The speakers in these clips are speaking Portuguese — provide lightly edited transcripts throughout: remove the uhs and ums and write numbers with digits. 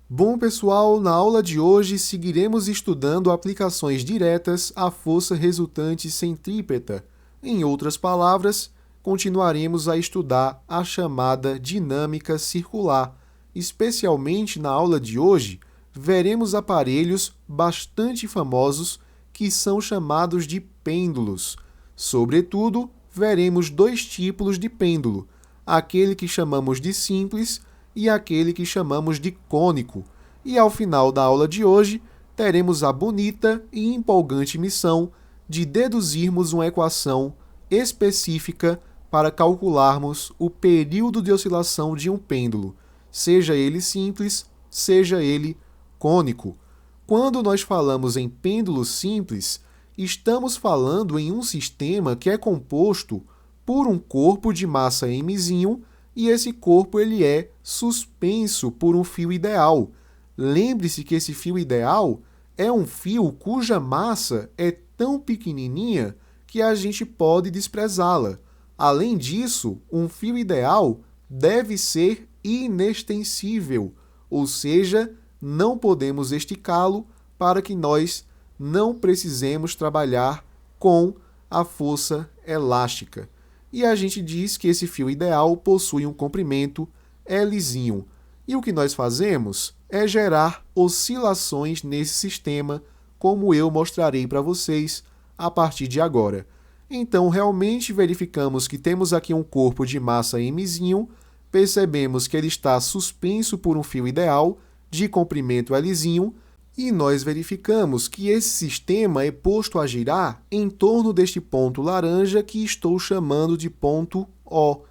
Bom, pessoal, na aula de hoje seguiremos estudando aplicações diretas à força resultante centrípeta. Em outras palavras, continuaremos a estudar a chamada dinâmica circular. Especialmente na aula de hoje, veremos aparelhos bastante famosos que são chamados de pêndulos. Sobretudo, veremos dois tipos de pêndulo, aquele que chamamos de simples e aquele que chamamos de cônico. E ao final da aula de hoje, teremos a bonita e empolgante missão de deduzirmos uma equação específica para calcularmos o período de oscilação de um pêndulo, seja ele simples, seja ele cônico. Quando nós falamos em pêndulo simples, estamos falando em um sistema que é composto por um corpo de massa mzinho e esse corpo ele é suspenso por um fio ideal. Lembre-se que esse fio ideal é um fio cuja massa é tão pequenininha que a gente pode desprezá-la. Além disso, um fio ideal deve ser inextensível, ou seja, não podemos esticá-lo para que nós não precisemos trabalhar com a força elástica. E a gente diz que esse fio ideal possui um comprimento Lzinho. E o que nós fazemos é gerar oscilações nesse sistema, como eu mostrarei para vocês a partir de agora. Então, realmente verificamos que temos aqui um corpo de massa mzinho, percebemos que ele está suspenso por um fio ideal de comprimento Lzinho, e nós verificamos que esse sistema é posto a girar em torno deste ponto laranja que estou chamando de ponto O.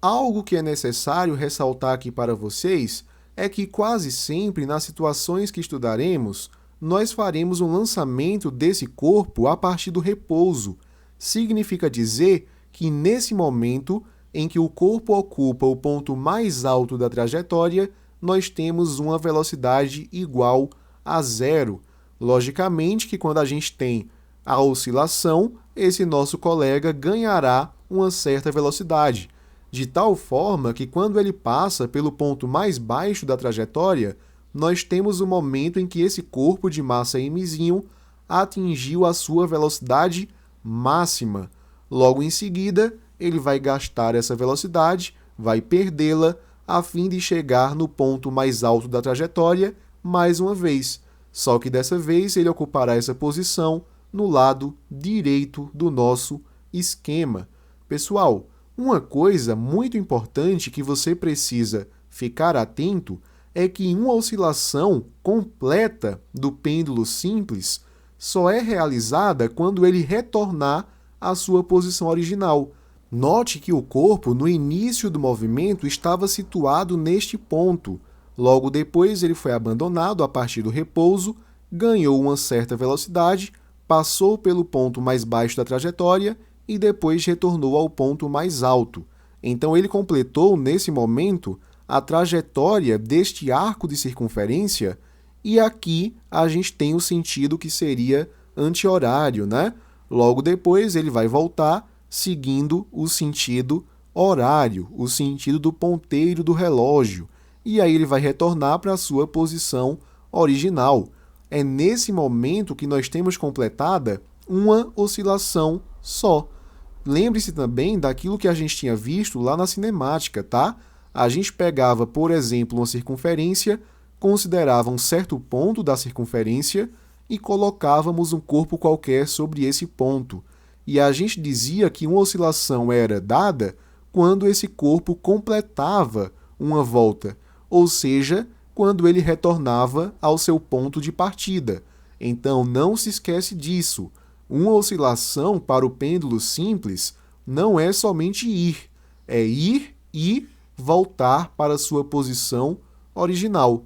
Algo que é necessário ressaltar aqui para vocês é que quase sempre nas situações que estudaremos, nós faremos um lançamento desse corpo a partir do repouso. Significa dizer que nesse momento em que o corpo ocupa o ponto mais alto da trajetória, nós temos uma velocidade igual a zero. Logicamente que quando a gente tem a oscilação, esse nosso colega ganhará uma certa velocidade, de tal forma que quando ele passa pelo ponto mais baixo da trajetória, nós temos o momento em que esse corpo de massa mzinho atingiu a sua velocidade máxima. Logo em seguida, ele vai gastar essa velocidade, vai perdê-la, a fim de chegar no ponto mais alto da trajetória mais uma vez. Só que dessa vez ele ocupará essa posição no lado direito do nosso esquema. Pessoal, uma coisa muito importante que você precisa ficar atento é que uma oscilação completa do pêndulo simples só é realizada quando ele retornar à sua posição original. Note que o corpo, no início do movimento, estava situado neste ponto. Logo depois, ele foi abandonado a partir do repouso, ganhou uma certa velocidade, passou pelo ponto mais baixo da trajetória e depois retornou ao ponto mais alto. Então, ele completou, nesse momento, a trajetória deste arco de circunferência e aqui a gente tem o sentido que seria anti-horário, né? Logo depois, ele vai voltar seguindo o sentido horário, o sentido do ponteiro do relógio. E aí ele vai retornar para a sua posição original. É nesse momento que nós temos completada uma oscilação só. Lembre-se também daquilo que a gente tinha visto lá na cinemática, tá? A gente pegava, por exemplo, uma circunferência, considerava um certo ponto da circunferência e colocávamos um corpo qualquer sobre esse ponto. E a gente dizia que uma oscilação era dada quando esse corpo completava uma volta, ou seja, quando ele retornava ao seu ponto de partida. Então, não se esquece disso. Uma oscilação para o pêndulo simples não é somente ir, é ir e voltar para a sua posição original.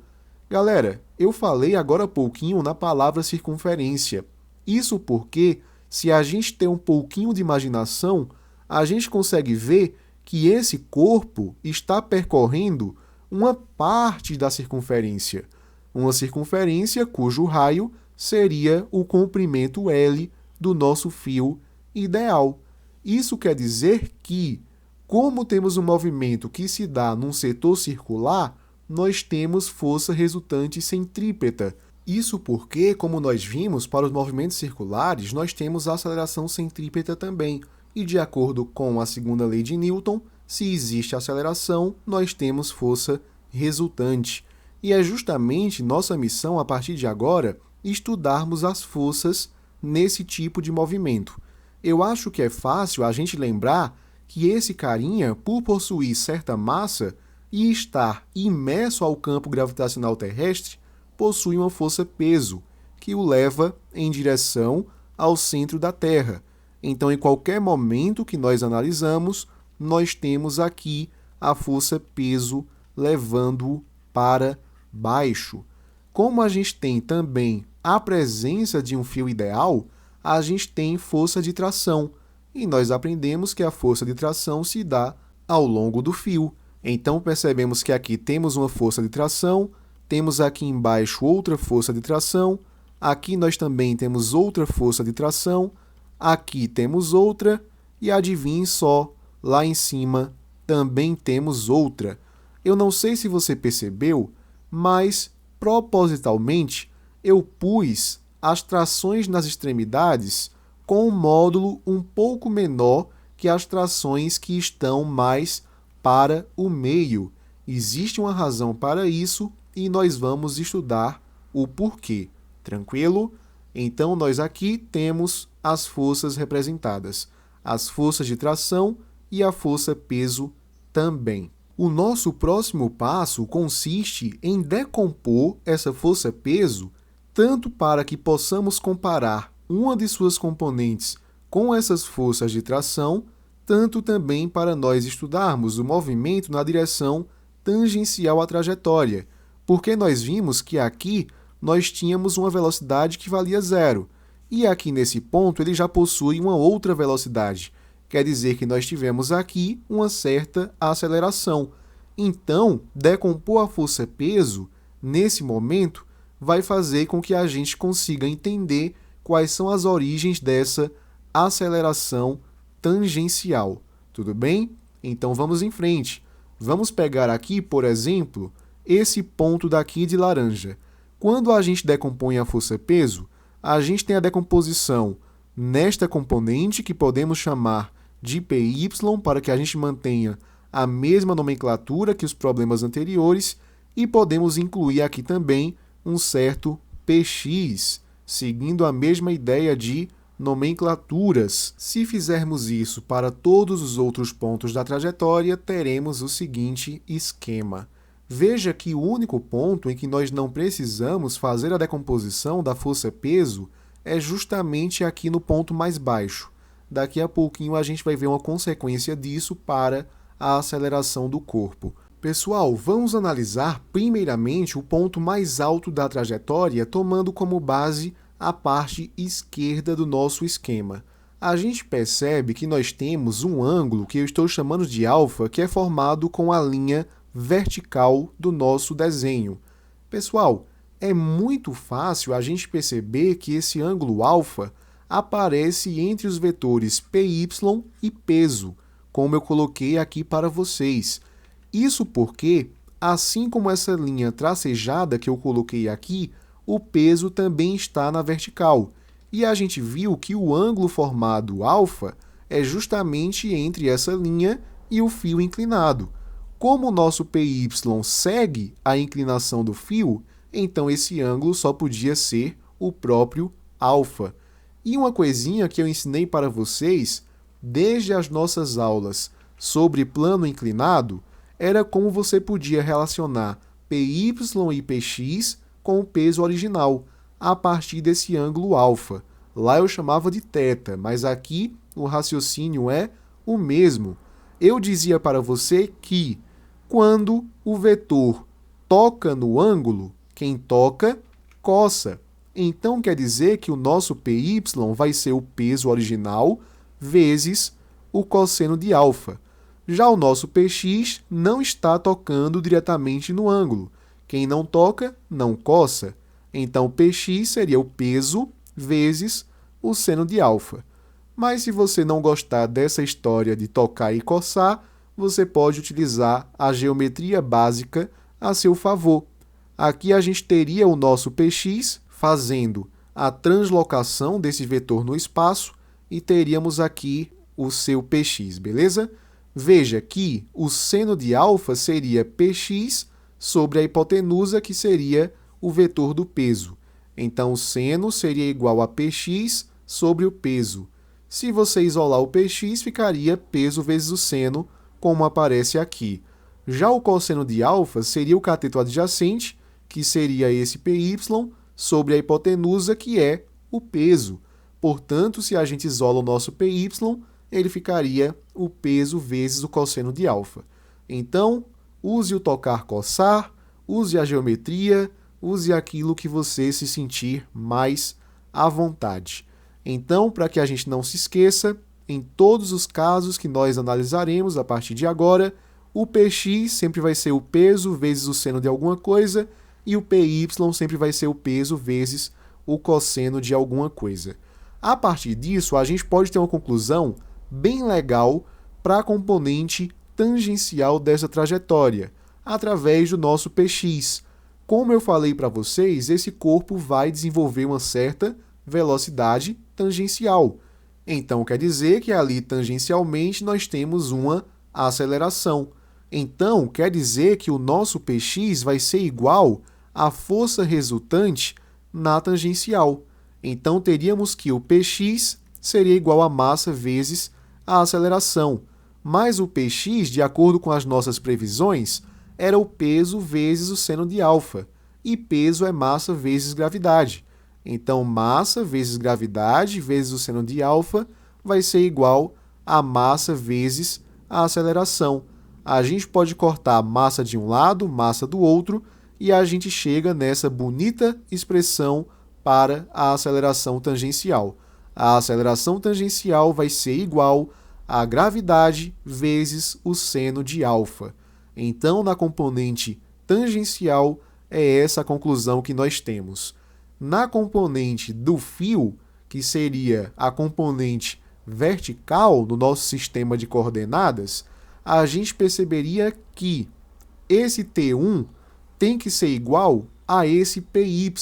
Galera, eu falei agora há pouquinho na palavra circunferência. Isso porque, se a gente tem um pouquinho de imaginação, a gente consegue ver que esse corpo está percorrendo uma parte da circunferência. Uma circunferência cujo raio seria o comprimento L do nosso fio ideal. Isso quer dizer que, como temos um movimento que se dá num setor circular, nós temos força resultante centrípeta. Isso porque, como nós vimos, para os movimentos circulares, nós temos a aceleração centrípeta também. E de acordo com a segunda lei de Newton, se existe aceleração, nós temos força resultante. E é justamente nossa missão, a partir de agora, estudarmos as forças nesse tipo de movimento. Eu acho que é fácil a gente lembrar que esse carinha, por possuir certa massa e estar imerso ao campo gravitacional terrestre, possui uma força-peso, que o leva em direção ao centro da Terra. Então, em qualquer momento que nós analisamos, nós temos aqui a força-peso levando-o para baixo. Como a gente tem também a presença de um fio ideal, a gente tem força de tração. E nós aprendemos que a força de tração se dá ao longo do fio. Então, percebemos que aqui temos uma força de tração, temos aqui embaixo outra força de tração, aqui nós também temos outra força de tração, aqui temos outra, e adivinhe só, lá em cima também temos outra. Eu não sei se você percebeu, mas propositalmente eu pus as trações nas extremidades com um módulo um pouco menor que as trações que estão mais para o meio. Existe uma razão para isso e nós vamos estudar o porquê. Tranquilo? Então, nós aqui temos as forças representadas, as forças de tração e a força-peso também. O nosso próximo passo consiste em decompor essa força-peso tanto para que possamos comparar uma de suas componentes com essas forças de tração, tanto também para nós estudarmos o movimento na direção tangencial à trajetória, porque nós vimos que aqui nós tínhamos uma velocidade que valia zero, e aqui nesse ponto ele já possui uma outra velocidade. Quer dizer que nós tivemos aqui uma certa aceleração. Então, decompor a força-peso, nesse momento, vai fazer com que a gente consiga entender quais são as origens dessa aceleração tangencial. Tudo bem? Então, vamos em frente. Vamos pegar aqui, por exemplo, esse ponto daqui de laranja. Quando a gente decompõe a força-peso, a gente tem a decomposição nesta componente, que podemos chamar de PY, para que a gente mantenha a mesma nomenclatura que os problemas anteriores, e podemos incluir aqui também um certo PX, seguindo a mesma ideia de nomenclaturas. Se fizermos isso para todos os outros pontos da trajetória, teremos o seguinte esquema. Veja que o único ponto em que nós não precisamos fazer a decomposição da força-peso é justamente aqui no ponto mais baixo. Daqui a pouquinho a gente vai ver uma consequência disso para a aceleração do corpo. Pessoal, vamos analisar primeiramente o ponto mais alto da trajetória, tomando como base a parte esquerda do nosso esquema. A gente percebe que nós temos um ângulo que eu estou chamando de alfa, que é formado com a linha vertical do nosso desenho. Pessoal, é muito fácil a gente perceber que esse ângulo alfa aparece entre os vetores PY e peso, como eu coloquei aqui para vocês. Isso porque, assim como essa linha tracejada que eu coloquei aqui, o peso também está na vertical. E a gente viu que o ângulo formado alfa é justamente entre essa linha e o fio inclinado. Como o nosso PY segue a inclinação do fio, então esse ângulo só podia ser o próprio alfa. E uma coisinha que eu ensinei para vocês, desde as nossas aulas sobre plano inclinado, era como você podia relacionar PY e PX com o peso original, a partir desse ângulo alfa. Lá eu chamava de θ, mas aqui o raciocínio é o mesmo. Eu dizia para você que, quando o vetor toca no ângulo, quem toca, coça. Então, quer dizer que o nosso PY vai ser o peso original vezes o cosseno de alfa. Já o nosso PX não está tocando diretamente no ângulo. Quem não toca, não coça. Então, PX seria o peso vezes o seno de alfa. Mas se você não gostar dessa história de tocar e coçar, você pode utilizar a geometria básica a seu favor. Aqui a gente teria o nosso px fazendo a translocação desse vetor no espaço e teríamos aqui o seu px, beleza? Veja que o seno de alfa seria px sobre a hipotenusa, que seria o vetor do peso. Então, o seno seria igual a px sobre o peso. Se você isolar o px, ficaria peso vezes o seno, como aparece aqui. Já o cosseno de alfa seria o cateto adjacente, que seria esse py, sobre a hipotenusa, que é o peso. Portanto, se a gente isola o nosso py, ele ficaria o peso vezes o cosseno de alfa. Então, use o tocar coçar, use a geometria, use aquilo que você se sentir mais à vontade. Então, para que a gente não se esqueça, em todos os casos que nós analisaremos a partir de agora, o px sempre vai ser o peso vezes o seno de alguma coisa e o py sempre vai ser o peso vezes o cosseno de alguma coisa. A partir disso, a gente pode ter uma conclusão bem legal para a componente tangencial dessa trajetória, através do nosso px. Como eu falei para vocês, esse corpo vai desenvolver uma certa velocidade tangencial. Então, quer dizer que ali, tangencialmente, nós temos uma aceleração. Então, quer dizer que o nosso px vai ser igual à força resultante na tangencial. Então, teríamos que o px seria igual a massa vezes a aceleração. Mas o px, de acordo com as nossas previsões, era o peso vezes o seno de alfa. E peso é massa vezes gravidade. Então, massa vezes gravidade vezes o seno de alfa vai ser igual a massa vezes a aceleração. A gente pode cortar massa de um lado, massa do outro, e a gente chega nessa bonita expressão para a aceleração tangencial. A aceleração tangencial vai ser igual a gravidade vezes o seno de alfa. Então, na componente tangencial, é essa a conclusão que nós temos. Na componente do fio, que seria a componente vertical do nosso sistema de coordenadas, a gente perceberia que esse T1 tem que ser igual a esse PY.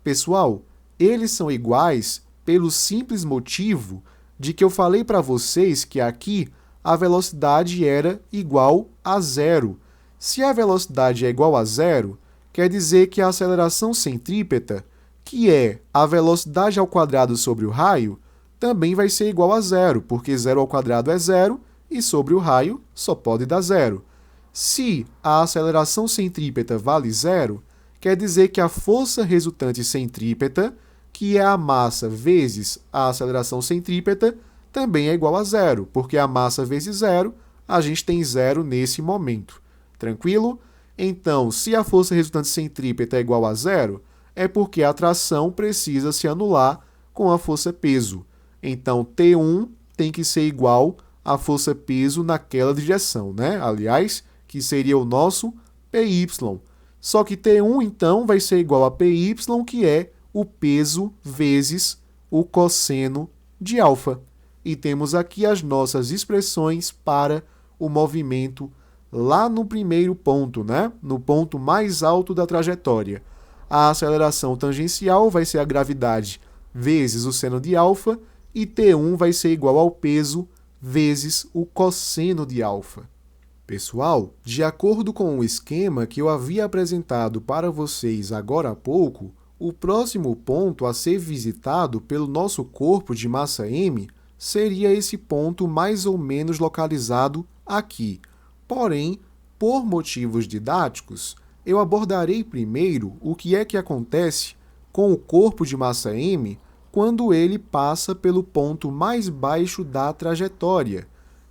Pessoal, eles são iguais pelo simples motivo de que eu falei para vocês que aqui a velocidade era igual a zero. Se a velocidade é igual a zero, quer dizer que a aceleração centrípeta, que é a velocidade ao quadrado sobre o raio, também vai ser igual a zero, porque zero ao quadrado é zero e sobre o raio só pode dar zero. Se a aceleração centrípeta vale zero, quer dizer que a força resultante centrípeta, que é a massa vezes a aceleração centrípeta, também é igual a zero, porque a massa vezes zero, a gente tem zero nesse momento. Tranquilo? Então, se a força resultante centrípeta é igual a zero, é porque a tração precisa se anular com a força peso. Então, T1 tem que ser igual à força peso naquela direção, né? Aliás, que seria o nosso PY. Só que T1, então, vai ser igual a PY, que é o peso vezes o cosseno de alfa. E temos aqui as nossas expressões para o movimento lá no primeiro ponto, né? No ponto mais alto da trajetória. A aceleração tangencial vai ser a gravidade vezes o seno de alfa e T1 vai ser igual ao peso vezes o cosseno de alfa. Pessoal, de acordo com o esquema que eu havia apresentado para vocês agora há pouco, o próximo ponto a ser visitado pelo nosso corpo de massa m seria esse ponto mais ou menos localizado aqui. Porém, por motivos didáticos, eu abordarei primeiro o que é que acontece com o corpo de massa m quando ele passa pelo ponto mais baixo da trajetória.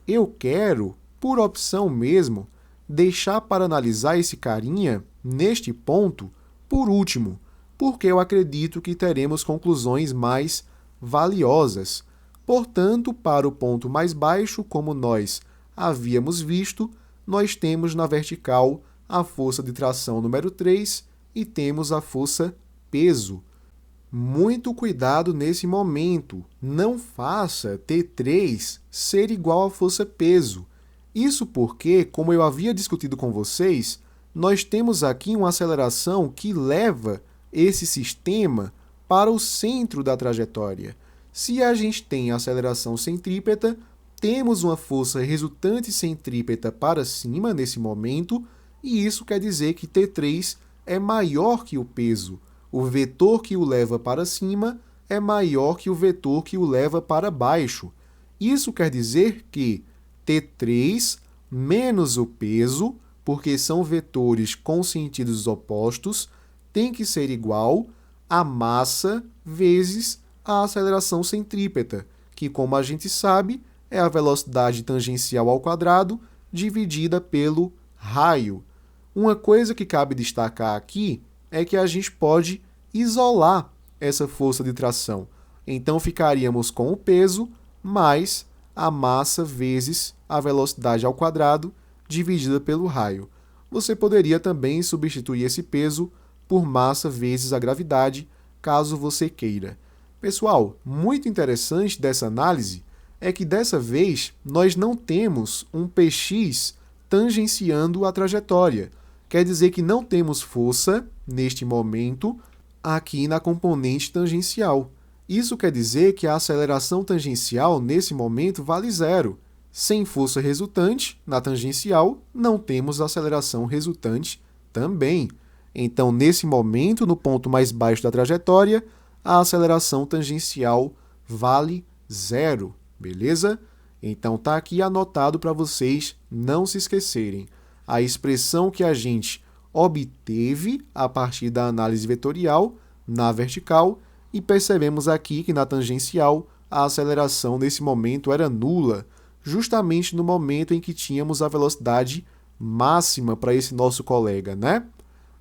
Eu quero, por opção mesmo, deixar para analisar esse carinha, neste ponto, por último, porque eu acredito que teremos conclusões mais valiosas. Portanto, para o ponto mais baixo, como nós havíamos visto, nós temos na vertical a força de tração número 3 e temos a força peso. Muito cuidado nesse momento, não faça T3 ser igual à força peso. Isso porque, como eu havia discutido com vocês, nós temos aqui uma aceleração que leva esse sistema para o centro da trajetória. Se a gente tem aceleração centrípeta, temos uma força resultante centrípeta para cima nesse momento, e isso quer dizer que T3 é maior que o peso. O vetor que o leva para cima é maior que o vetor que o leva para baixo. Isso quer dizer que T3 menos o peso, porque são vetores com sentidos opostos, tem que ser igual a massa vezes a aceleração centrípeta, que, como a gente sabe, é a velocidade tangencial ao quadrado dividida pelo raio. Uma coisa que cabe destacar aqui é que a gente pode isolar essa força de tração. Então, ficaríamos com o peso mais a massa vezes a velocidade ao quadrado dividida pelo raio. Você poderia também substituir esse peso por massa vezes a gravidade, caso você queira. Pessoal, muito interessante dessa análise é que dessa vez nós não temos um px tangenciando a trajetória. Quer dizer que não temos força, neste momento, aqui na componente tangencial. Isso quer dizer que a aceleração tangencial, nesse momento, vale zero. Sem força resultante, na tangencial, não temos aceleração resultante também. Então, nesse momento, no ponto mais baixo da trajetória, a aceleração tangencial vale zero, beleza? Então, está aqui anotado para vocês não se esquecerem. A expressão que a gente obteve a partir da análise vetorial na vertical, e percebemos aqui que na tangencial a aceleração nesse momento era nula, justamente no momento em que tínhamos a velocidade máxima para esse nosso colega, né?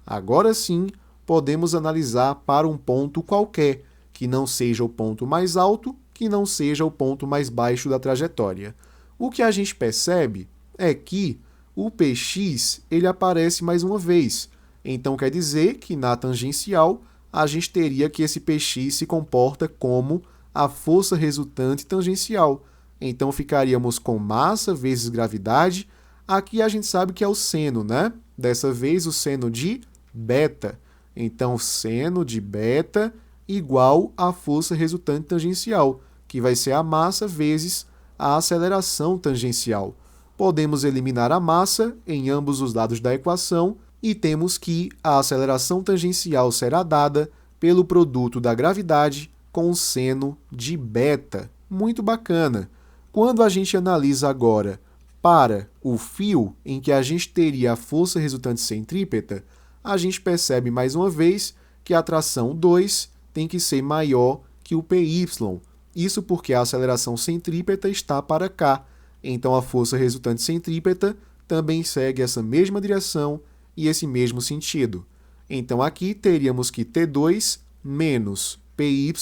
Agora sim, podemos analisar para um ponto qualquer, que não seja o ponto mais alto, que não seja o ponto mais baixo da trajetória. O que a gente percebe é que o px ele aparece mais uma vez. Então, quer dizer que na tangencial, a gente teria que esse px se comporta como a força resultante tangencial. Então, ficaríamos com massa vezes gravidade. Aqui a gente sabe que é o seno, né? Dessa vez, o seno de beta. Então, seno de beta igual à força resultante tangencial, que vai ser a massa vezes a aceleração tangencial. Podemos eliminar a massa em ambos os lados da equação e temos que a aceleração tangencial será dada pelo produto da gravidade com o seno de beta. Muito bacana. Quando a gente analisa agora para o fio, em que a gente teria a força resultante centrípeta, a gente percebe mais uma vez que a tração 2 tem que ser maior que o PY. Isso porque a aceleração centrípeta está para cá. Então, a força resultante centrípeta também segue essa mesma direção e esse mesmo sentido. Então, aqui teríamos que T2 menos PY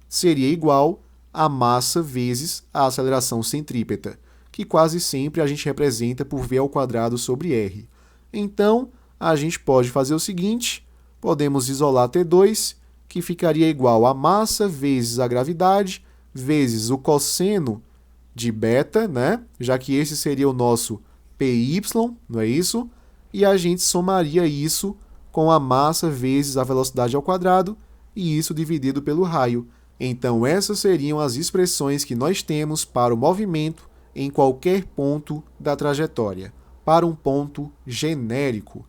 seria igual a massa vezes a aceleração centrípeta, que quase sempre a gente representa por V² sobre R. Então, a gente pode fazer o seguinte, podemos isolar T2, que ficaria igual a massa vezes a gravidade, vezes o cosseno de beta, né? Já que esse seria o nosso PY, não é isso? E a gente somaria isso com a massa vezes a velocidade ao quadrado, e isso dividido pelo raio. Então, essas seriam as expressões que nós temos para o movimento em qualquer ponto da trajetória, para um ponto genérico.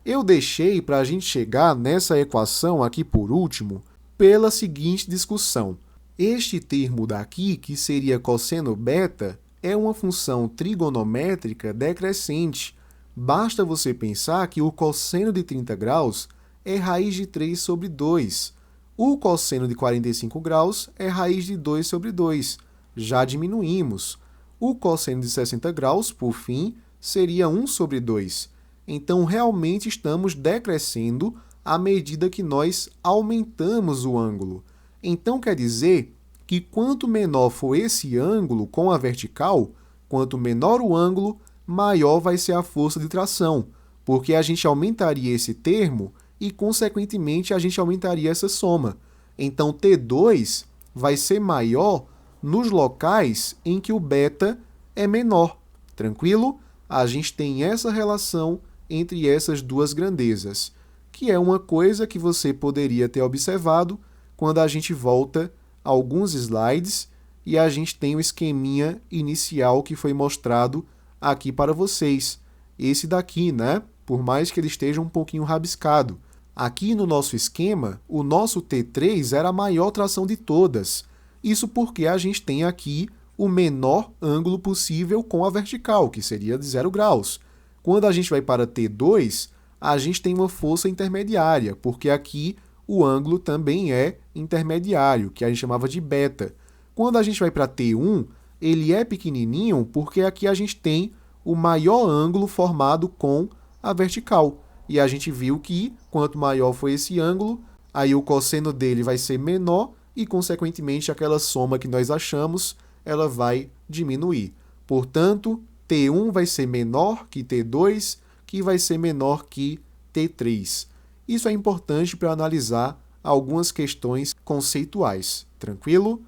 Eu deixei para a gente chegar nessa equação aqui por último, pela seguinte discussão. Este termo daqui, que seria cosseno beta, é uma função trigonométrica decrescente. Basta você pensar que o cosseno de 30 graus é raiz de 3 sobre 2. O cosseno de 45 graus é raiz de 2 sobre 2. Já diminuímos. O cosseno de 60 graus, por fim, seria 1 sobre 2. Então, realmente estamos decrescendo à medida que nós aumentamos o ângulo. Então, quer dizer que quanto menor for esse ângulo com a vertical, quanto menor o ângulo, maior vai ser a força de tração, porque a gente aumentaria esse termo e, consequentemente, a gente aumentaria essa soma. Então, T2 vai ser maior nos locais em que o beta é menor. Tranquilo? A gente tem essa relação entre essas duas grandezas, que é uma coisa que você poderia ter observado quando a gente volta alguns slides e a gente tem o esqueminha inicial que foi mostrado aqui para vocês. Esse daqui, né? Por mais que ele esteja um pouquinho rabiscado. Aqui no nosso esquema, o nosso T3 era a maior tração de todas. Isso porque a gente tem aqui o menor ângulo possível com a vertical, que seria de 0 graus. Quando a gente vai para T2, a gente tem uma força intermediária, porque aqui o ângulo também é intermediário, que a gente chamava de beta. Quando a gente vai para T1, ele é pequenininho porque aqui a gente tem o maior ângulo formado com a vertical. E a gente viu que quanto maior foi esse ângulo, aí o cosseno dele vai ser menor e, consequentemente, aquela soma que nós achamos, ela vai diminuir. Portanto, T1 vai ser menor que T2, que vai ser menor que T3. Isso é importante para analisar algumas questões conceituais. Tranquilo?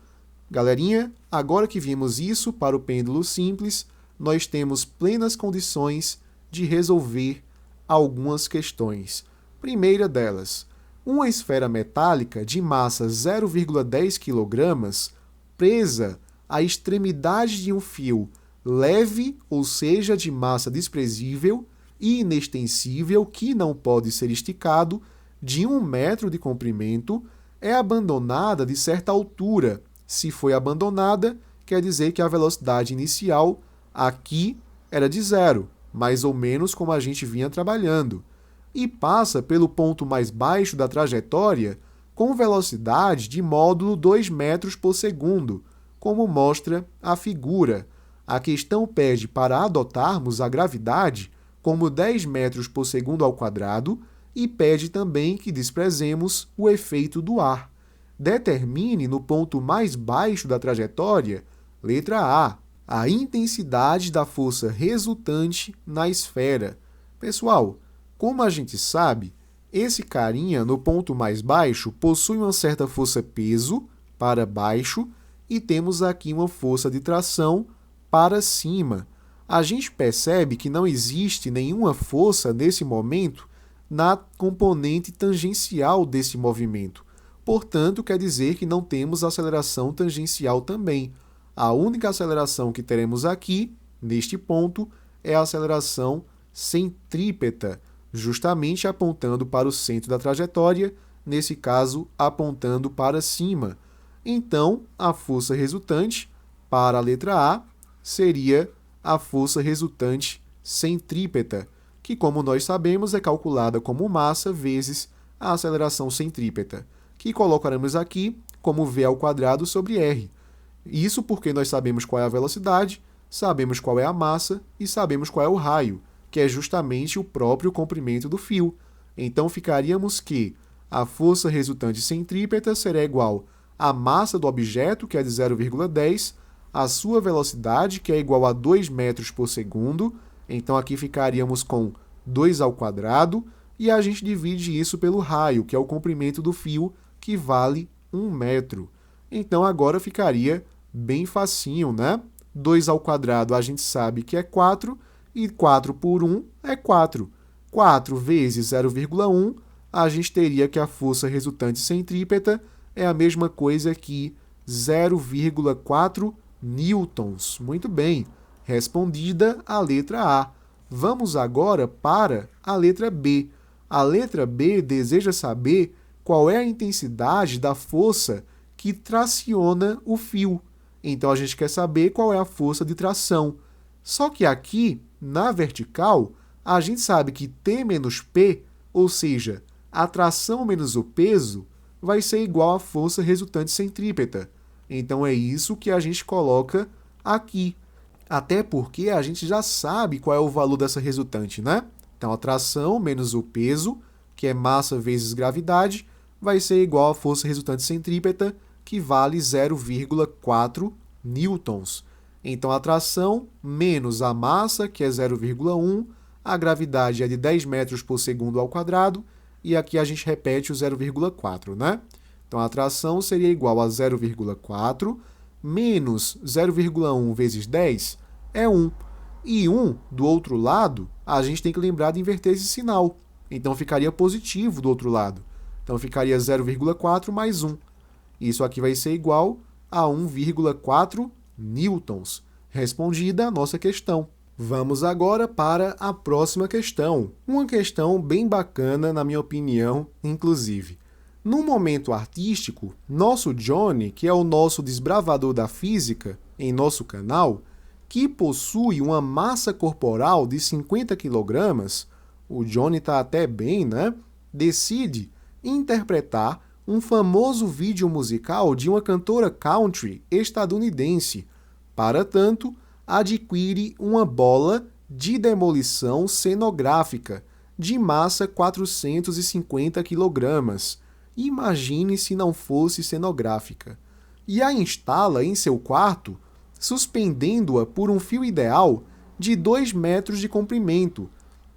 Galerinha, agora que vimos isso para o pêndulo simples, nós temos plenas condições de resolver algumas questões. Primeira delas, uma esfera metálica de massa 0,10 kg presa à extremidade de um fio leve, ou seja, de massa desprezível e inextensível, que não pode ser esticado, de 1 metro de comprimento, é abandonada de certa altura. Se foi abandonada, quer dizer que a velocidade inicial aqui era de 0, mais ou menos como a gente vinha trabalhando, e passa pelo ponto mais baixo da trajetória com velocidade de módulo 2 metros por segundo, como mostra a figura. A questão pede para adotarmos a gravidade como 10 metros por segundo ao quadrado e pede também que desprezemos o efeito do ar. Determine no ponto mais baixo da trajetória, letra A intensidade da força resultante na esfera. Pessoal, como a gente sabe, esse carinha no ponto mais baixo possui uma certa força-peso para baixo e temos aqui uma força de tração para cima. A gente percebe que não existe nenhuma força nesse momento na componente tangencial desse movimento. Portanto, quer dizer que não temos aceleração tangencial também. A única aceleração que teremos aqui, neste ponto, é a aceleração centrípeta, justamente apontando para o centro da trajetória, nesse caso, apontando para cima. Então, a força resultante, para a letra A, seria a força resultante centrípeta, que, como nós sabemos, é calculada como massa vezes a aceleração centrípeta, que colocaremos aqui como v² sobre r. Isso porque nós sabemos qual é a velocidade, sabemos qual é a massa e sabemos qual é o raio, que é justamente o próprio comprimento do fio. Então, ficaríamos que a força resultante centrípeta será igual à massa do objeto, que é de 0,10, a sua velocidade, que é igual a 2 metros por segundo. Então, aqui ficaríamos com 2², e a gente divide isso pelo raio, que é o comprimento do fio, que vale 1 metro. Então, agora ficaria bem facinho, né? 2² a gente sabe que é 4, e 4 por 1 é 4. 4 vezes 0,1, a gente teria que a força resultante centrípeta é a mesma coisa que 0,4 newtons. Muito bem, respondida a letra A. Vamos agora para a letra B. A letra B deseja saber qual é a intensidade da força que traciona o fio. Então, a gente quer saber qual é a força de tração. Só que aqui, na vertical, a gente sabe que T menos P, ou seja, a tração menos o peso, vai ser igual à força resultante centrípeta. Então, é isso que a gente coloca aqui. Até porque a gente já sabe qual é o valor dessa resultante, né? Então, a tração menos o peso, que é massa vezes gravidade, vai ser igual à força resultante centrípeta, que vale 0,4 newtons. Então, a tração menos a massa, que é 0,1, a gravidade é de 10 metros por segundo ao quadrado, e aqui a gente repete o 0,4, né? Então, a tração seria igual a 0,4 menos 0,1 vezes 10 é 1. e 1 do outro lado, a gente tem que lembrar de inverter esse sinal. Então ficaria positivo do outro lado. Então ficaria 0,4 mais 1. Isso aqui vai ser igual a 1,4 newtons. Respondida a nossa questão. Vamos agora para a próxima questão. Uma questão bem bacana, na minha opinião, inclusive. Num momento artístico, nosso Johnny, que é o nosso desbravador da física em nosso canal, que possui uma massa corporal de 50 kg, o Johnny está até bem, né? Decide interpretar um famoso vídeo musical de uma cantora country estadunidense. Para tanto, adquire uma bola de demolição cenográfica de massa 450 kg. Imagine se não fosse cenográfica. E a instala em seu quarto, suspendendo-a por um fio ideal de 2 metros de comprimento,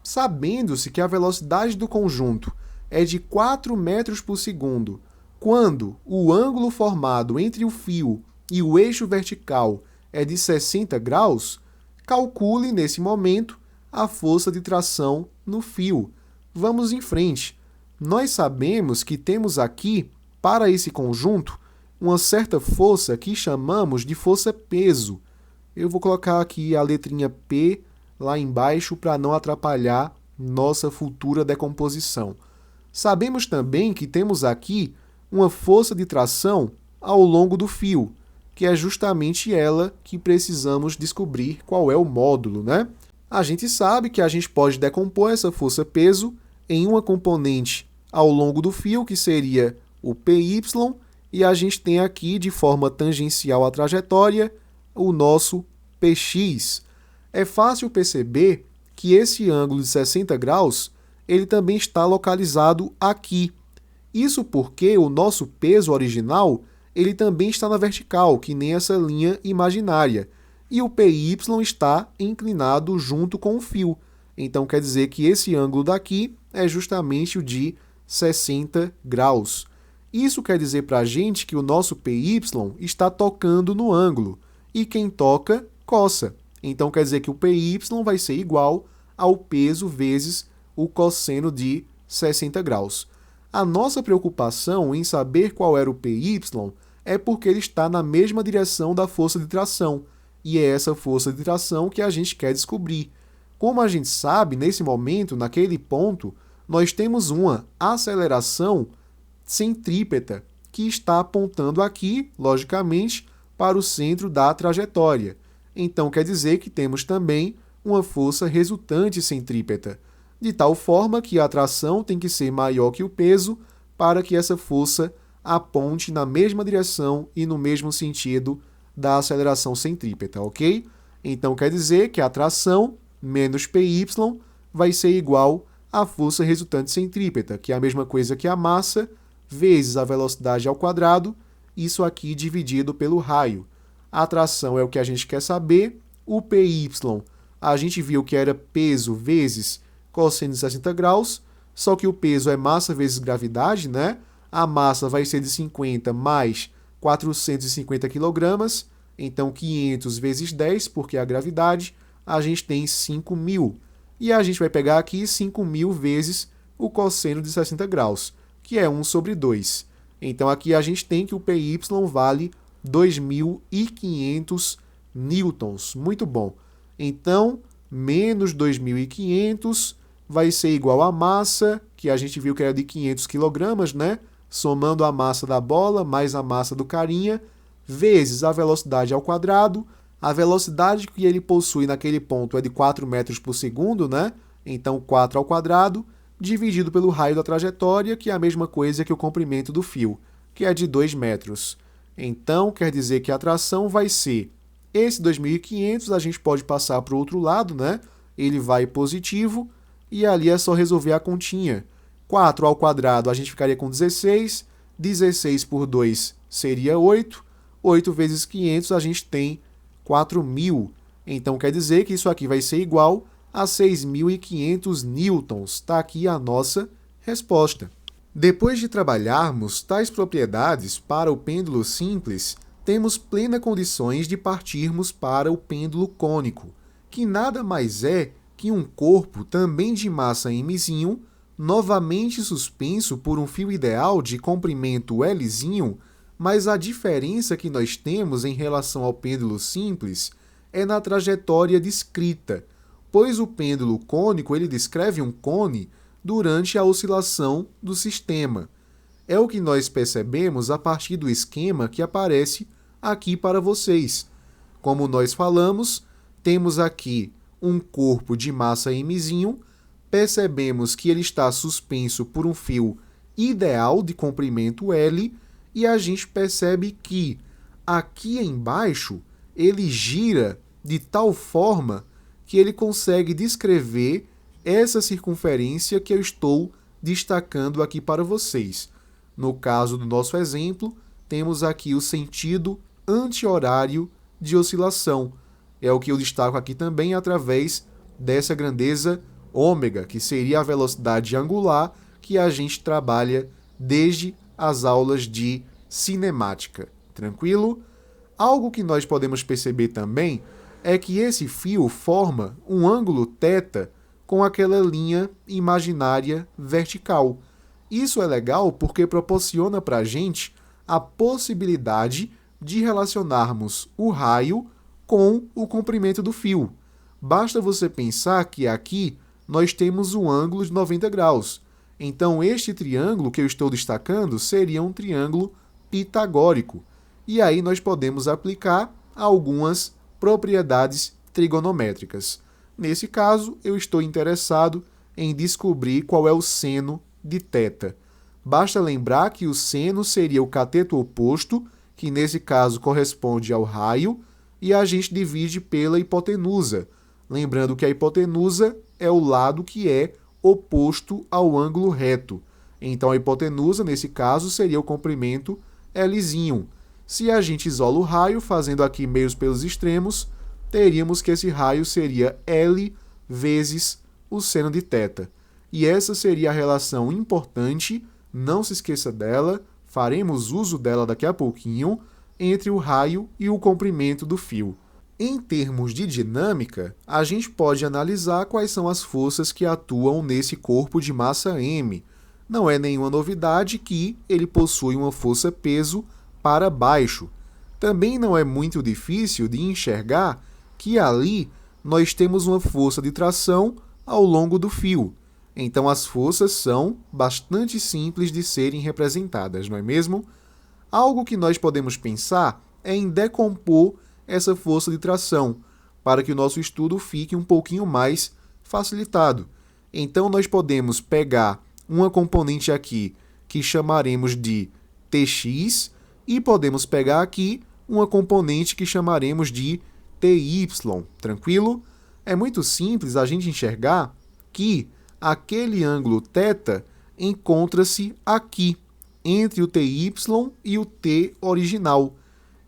sabendo-se que a velocidade do conjunto é de 4 metros por segundo, quando o ângulo formado entre o fio e o eixo vertical é de 60 graus, calcule, nesse momento, a força de tração no fio. Vamos em frente. Nós sabemos que temos aqui, para esse conjunto, uma certa força que chamamos de força-peso. Eu vou colocar aqui a letrinha P lá embaixo para não atrapalhar nossa futura decomposição. Sabemos também que temos aqui uma força de tração ao longo do fio, que é justamente ela que precisamos descobrir qual é o módulo, né? A gente sabe que a gente pode decompor essa força-peso em uma componente ao longo do fio, que seria o PY, e a gente tem aqui, de forma tangencial à trajetória, o nosso PX. É fácil perceber que esse ângulo de 60 graus ele também está localizado aqui. Isso porque o nosso peso original ele também está na vertical, que nem essa linha imaginária. E o PY está inclinado junto com o fio. Então quer dizer que esse ângulo daqui é justamente o de 60 graus. Isso quer dizer para a gente que o nosso PY está tocando no ângulo. E quem toca, coça. Então quer dizer que o PY vai ser igual ao peso vezes o cosseno de 60 graus. A nossa preocupação em saber qual era o PY é porque ele está na mesma direção da força de tração. E é essa força de tração que a gente quer descobrir. Como a gente sabe, nesse momento, naquele ponto, nós temos uma aceleração centrípeta que está apontando aqui, logicamente, para o centro da trajetória. Então quer dizer que temos também uma força resultante centrípeta, de tal forma que a atração tem que ser maior que o peso para que essa força aponte na mesma direção e no mesmo sentido da aceleração centrípeta, ok? Então quer dizer que a atração menos PY vai ser igual à força resultante centrípeta, que é a mesma coisa que a massa vezes a velocidade ao quadrado, isso aqui dividido pelo raio. A atração é o que a gente quer saber, o PY a gente viu que era peso vezes cosseno de 60 graus, só que o peso é massa vezes gravidade, né? A massa vai ser de 50 mais 450 kg, então 500 vezes 10, porque é a gravidade, a gente tem 5.000. E a gente vai pegar aqui 5.000 vezes o cosseno de 60 graus, que é 1 sobre 2. Então aqui a gente tem que o PY vale 2.500 newtons. Muito bom. Então, menos 2.500 vai ser igual a massa, que a gente viu que era de 500 kg, né? Somando a massa da bola mais a massa do carinha, vezes a velocidade ao quadrado. A velocidade que ele possui naquele ponto é de 4 metros por segundo, né? Então, 4 ao quadrado, dividido pelo raio da trajetória, que é a mesma coisa que o comprimento do fio, que é de 2 metros. Então, quer dizer que a tração vai ser esse 2.500, a gente pode passar para o outro lado, né? Ele vai positivo, e ali é só resolver a continha. 4 ao quadrado a gente ficaria com 16, 16 por 2 seria 8, 8 vezes 500 a gente tem 4.000. Então quer dizer que isso aqui vai ser igual a 6.500 newtons. Está aqui a nossa resposta. Depois de trabalharmos tais propriedades para o pêndulo simples, temos plenas condições de partirmos para o pêndulo cônico, que nada mais é que um corpo também de massa mzinho, novamente suspenso por um fio ideal de comprimento Lzinho, mas a diferença que nós temos em relação ao pêndulo simples é na trajetória descrita, pois o pêndulo cônico ele descreve um cone durante a oscilação do sistema. É o que nós percebemos a partir do esquema que aparece aqui para vocês. Como nós falamos, temos aqui um corpo de massa mzinho, percebemos que ele está suspenso por um fio ideal de comprimento L, e a gente percebe que aqui embaixo ele gira de tal forma que ele consegue descrever essa circunferência que eu estou destacando aqui para vocês. No caso do nosso exemplo, temos aqui o sentido anti-horário de oscilação. É o que eu destaco aqui também através dessa grandeza ômega, que seria a velocidade angular que a gente trabalha desde as aulas de cinemática. Tranquilo? Algo que nós podemos perceber também é que esse fio forma um ângulo θ com aquela linha imaginária vertical. Isso é legal porque proporciona para a gente a possibilidade de relacionarmos o raio com o comprimento do fio. Basta você pensar que aqui nós temos um ângulo de 90 graus. Então, este triângulo que eu estou destacando seria um triângulo pitagórico. E aí nós podemos aplicar algumas propriedades trigonométricas. Nesse caso, eu estou interessado em descobrir qual é o seno de θ. Basta lembrar que o seno seria o cateto oposto, que nesse caso corresponde ao raio, e a gente divide pela hipotenusa. Lembrando que a hipotenusa é o lado que é oposto ao ângulo reto. Então, a hipotenusa, nesse caso, seria o comprimento Lzinho. Se a gente isola o raio, fazendo aqui meios pelos extremos, teríamos que esse raio seria L vezes o seno de θ. E essa seria a relação importante, não se esqueça dela, faremos uso dela daqui a pouquinho, entre o raio e o comprimento do fio. Em termos de dinâmica, a gente pode analisar quais são as forças que atuam nesse corpo de massa m. Não é nenhuma novidade que ele possui uma força-peso para baixo. Também não é muito difícil de enxergar que ali nós temos uma força de tração ao longo do fio. Então, as forças são bastante simples de serem representadas, não é mesmo? Algo que nós podemos pensar é em decompor essa força de tração, para que o nosso estudo fique um pouquinho mais facilitado. Então, nós podemos pegar uma componente aqui que chamaremos de Tx e podemos pegar aqui uma componente que chamaremos de Ty, tranquilo? É muito simples a gente enxergar que aquele ângulo θ encontra-se aqui, entre o Ty e o T original.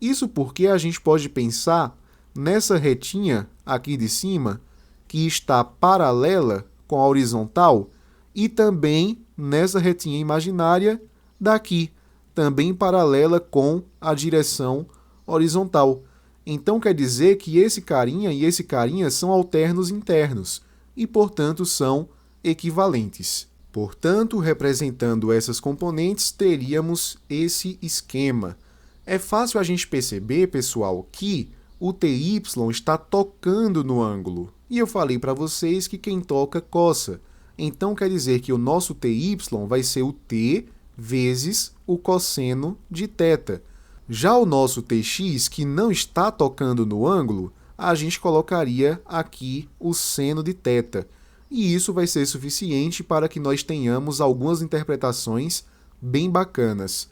Isso porque a gente pode pensar nessa retinha aqui de cima, que está paralela com a horizontal, e também nessa retinha imaginária daqui, também paralela com a direção horizontal. Então quer dizer que esse carinha e esse carinha são alternos internos e, portanto, são equivalentes. Portanto, representando essas componentes, teríamos esse esquema. É fácil a gente perceber, pessoal, que o Ty está tocando no ângulo. E eu falei para vocês que quem toca, coça. Então, quer dizer que o nosso Ty vai ser o T vezes o cosseno de θ. Já o nosso Tx, que não está tocando no ângulo, a gente colocaria aqui o seno de θ. E isso vai ser suficiente para que nós tenhamos algumas interpretações bem bacanas.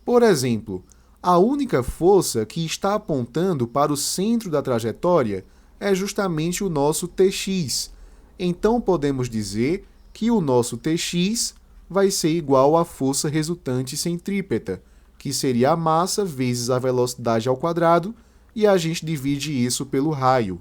Por exemplo, a única força que está apontando para o centro da trajetória é justamente o nosso Tx. Então, podemos dizer que o nosso Tx vai ser igual à força resultante centrípeta, que seria a massa vezes a velocidade ao quadrado, e a gente divide isso pelo raio.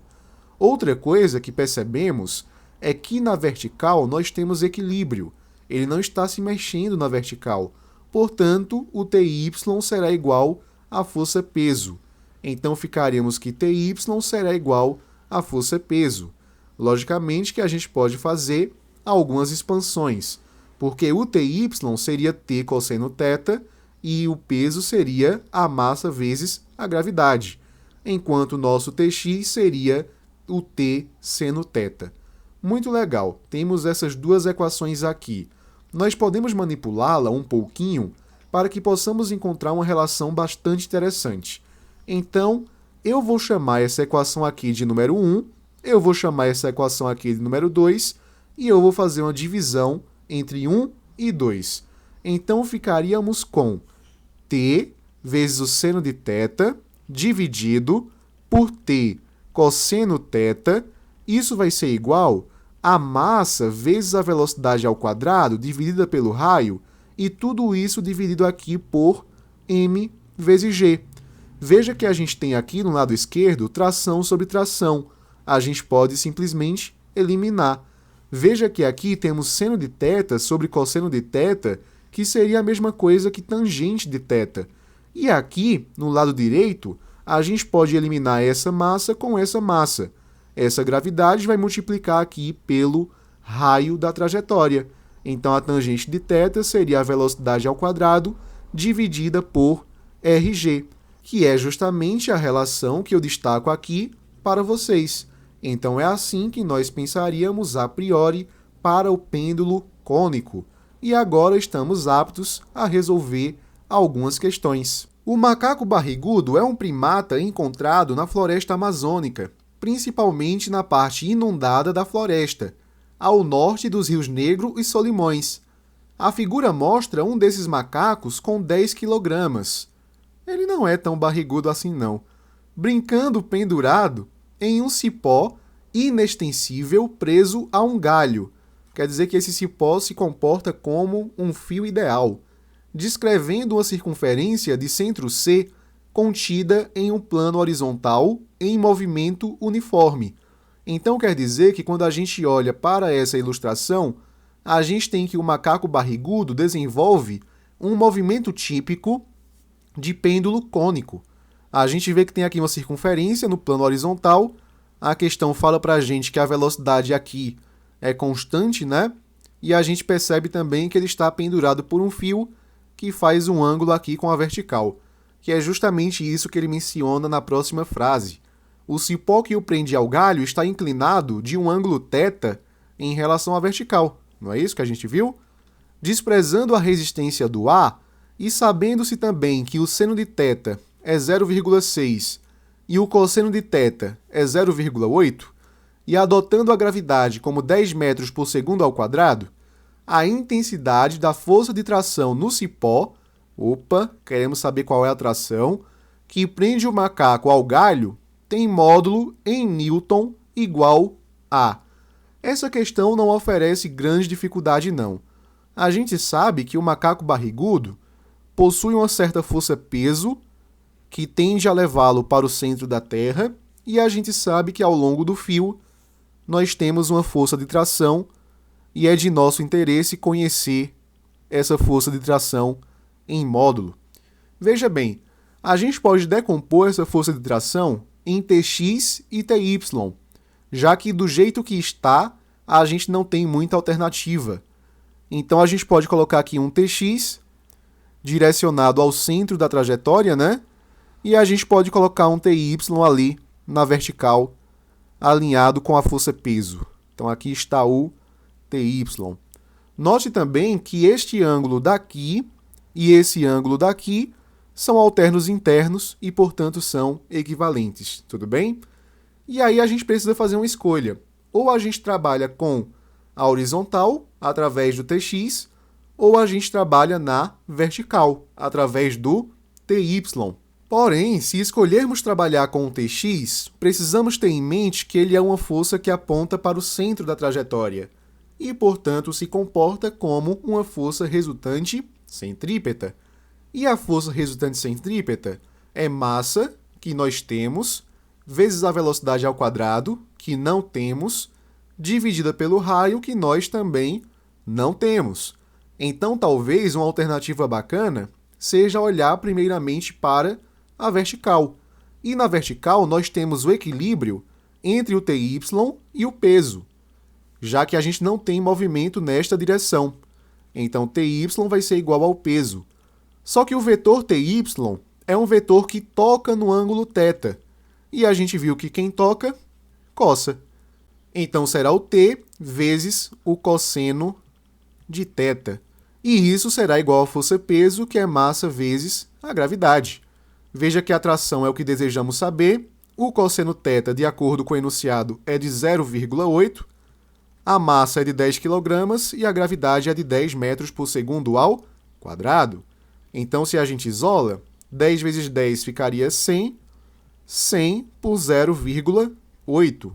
Outra coisa que percebemos é que na vertical nós temos equilíbrio. Ele não está se mexendo na vertical. Portanto, o Ty será igual à força peso. Então, ficaríamos que Ty será igual a força peso. Logicamente que a gente pode fazer algumas expansões, porque o TY seria T cosseno θ e o peso seria a massa vezes a gravidade, enquanto o nosso TX seria o T seno θ. Muito legal, temos essas duas equações aqui. Nós podemos manipulá-la um pouquinho para que possamos encontrar uma relação bastante interessante. Então, eu vou chamar essa equação aqui de número 1, eu vou chamar essa equação aqui de número 2, e eu vou fazer uma divisão entre 1 e 2. Então, ficaríamos com T vezes o seno de θ dividido por T cosseno θ. Isso vai ser igual a massa vezes a velocidade ao quadrado dividida pelo raio, e tudo isso dividido aqui por m vezes g. Veja que a gente tem aqui no lado esquerdo tração sobre tração. A gente pode simplesmente eliminar. Veja que aqui temos seno de θ sobre cosseno de θ, que seria a mesma coisa que tangente de θ. E aqui, no lado direito, a gente pode eliminar essa massa com essa massa. Essa gravidade vai multiplicar aqui pelo raio da trajetória. Então, a tangente de θ seria a velocidade ao quadrado dividida por rg, que é justamente a relação que eu destaco aqui para vocês. Então, é assim que nós pensaríamos a priori para o pêndulo cônico. E agora estamos aptos a resolver algumas questões. O macaco barrigudo é um primata encontrado na floresta amazônica, principalmente na parte inundada da floresta, ao norte dos rios Negro e Solimões. A figura mostra um desses macacos com 10 quilogramas. Ele não é tão barrigudo assim não. Brincando pendurado em um cipó inextensível preso a um galho. Quer dizer que esse cipó se comporta como um fio ideal, descrevendo uma circunferência de centro C contida em um plano horizontal em movimento uniforme. Então quer dizer que quando a gente olha para essa ilustração, a gente tem que o macaco barrigudo desenvolve um movimento típico de pêndulo cônico. A gente vê que tem aqui uma circunferência no plano horizontal. A questão fala para a gente que a velocidade aqui é constante, né? E a gente percebe também que ele está pendurado por um fio que faz um ângulo aqui com a vertical, que é justamente isso que ele menciona na próxima frase. O cipó que o prende ao galho está inclinado de um ângulo θ em relação à vertical. Não é isso que a gente viu? Desprezando a resistência do ar e sabendo-se também que o seno de θ é 0,6 e o cosseno de θ é 0,8, e adotando a gravidade como 10 metros por segundo ao quadrado, a intensidade da força de tração no cipó, queremos saber qual é a tração, que prende o macaco ao galho, tem módulo em Newton igual a. Essa questão não oferece grande dificuldade não. A gente sabe que o macaco barrigudo possui uma certa força-peso que tende a levá-lo para o centro da Terra, e a gente sabe que ao longo do fio nós temos uma força de tração, e é de nosso interesse conhecer essa força de tração em módulo. Veja bem, a gente pode decompor essa força de tração em Tx e Ty, já que do jeito que está, a gente não tem muita alternativa. Então a gente pode colocar aqui um Tx direcionado ao centro da trajetória, né? E a gente pode colocar um Ty ali na vertical, alinhado com a força-peso. Então aqui está o Ty. Note também que este ângulo daqui e esse ângulo daqui são alternos internos e, portanto, são equivalentes. Tudo bem? E aí a gente precisa fazer uma escolha. Ou a gente trabalha com a horizontal, através do Tx, ou a gente trabalha na vertical, através do Ty. Porém, se escolhermos trabalhar com o Tx, precisamos ter em mente que ele é uma força que aponta para o centro da trajetória e, portanto, se comporta como uma força resultante centrípeta. E a força resultante centrípeta é massa, que nós temos, vezes a velocidade ao quadrado, que não temos, dividida pelo raio, que nós também não temos. Então, talvez uma alternativa bacana seja olhar primeiramente para a vertical. E na vertical nós temos o equilíbrio entre o TY e o peso, já que a gente não tem movimento nesta direção. Então, TY vai ser igual ao peso. Só que o vetor TY é um vetor que toca no ângulo θ. E a gente viu que quem toca, coça. Então, será o T vezes o cosseno de θ. E isso será igual à força-peso, que é massa vezes a gravidade. Veja que a atração é o que desejamos saber. O cosseno θ, de acordo com o enunciado, é de 0,8. A massa é de 10 kg e a gravidade é de 10 metros por segundo ao quadrado. Então, se a gente isola, 10 vezes 10 ficaria 100. 100 por 0,8.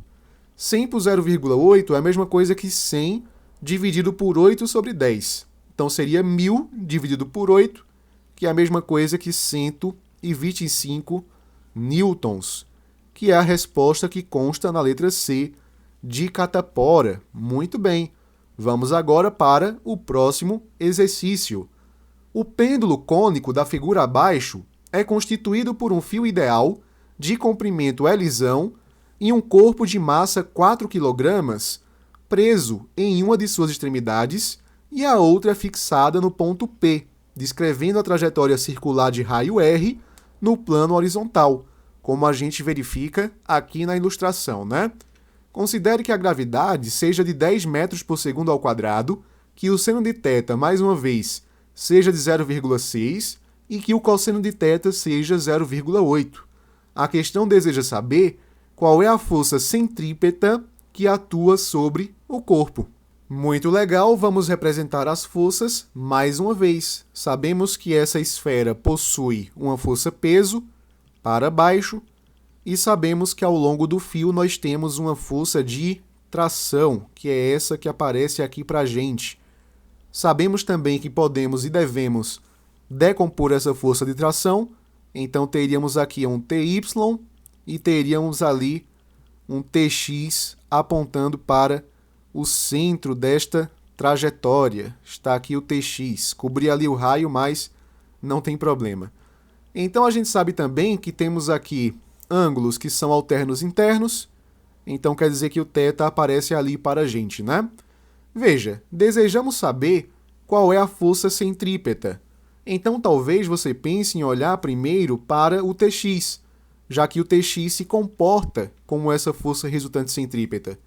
100 por 0,8 é a mesma coisa que 100 dividido por 8 sobre 10. Então, seria 1.000 dividido por 8, que é a mesma coisa que 125 newtons, que é a resposta que consta na letra C de catapora. Muito bem. Vamos agora para o próximo exercício. O pêndulo cônico da figura abaixo é constituído por um fio ideal de comprimento Lzão e um corpo de massa 4 kg preso em uma de suas extremidades e a outra fixada no ponto P, descrevendo a trajetória circular de raio R no plano horizontal, como a gente verifica aqui na ilustração, né? Considere que a gravidade seja de 10 metros por segundo ao quadrado, que o seno de θ, mais uma vez, seja de 0,6 e que o cosseno de θ seja 0,8. A questão deseja saber qual é a força centrípeta que atua sobre o corpo. Muito legal, vamos representar as forças mais uma vez. Sabemos que essa esfera possui uma força-peso para baixo e sabemos que ao longo do fio nós temos uma força de tração, que é essa que aparece aqui para a gente. Sabemos também que podemos e devemos decompor essa força de tração, então teríamos aqui um TY e teríamos ali um TX apontando para o centro desta trajetória. Está aqui o TX, cobri ali o raio, mas não tem problema. Então a gente sabe também que temos aqui ângulos que são alternos internos, então quer dizer que o θ aparece ali para a gente, né? Veja, desejamos saber qual é a força centrípeta. Então talvez você pense em olhar primeiro para o TX, já que o TX se comporta como essa força resultante centrípeta.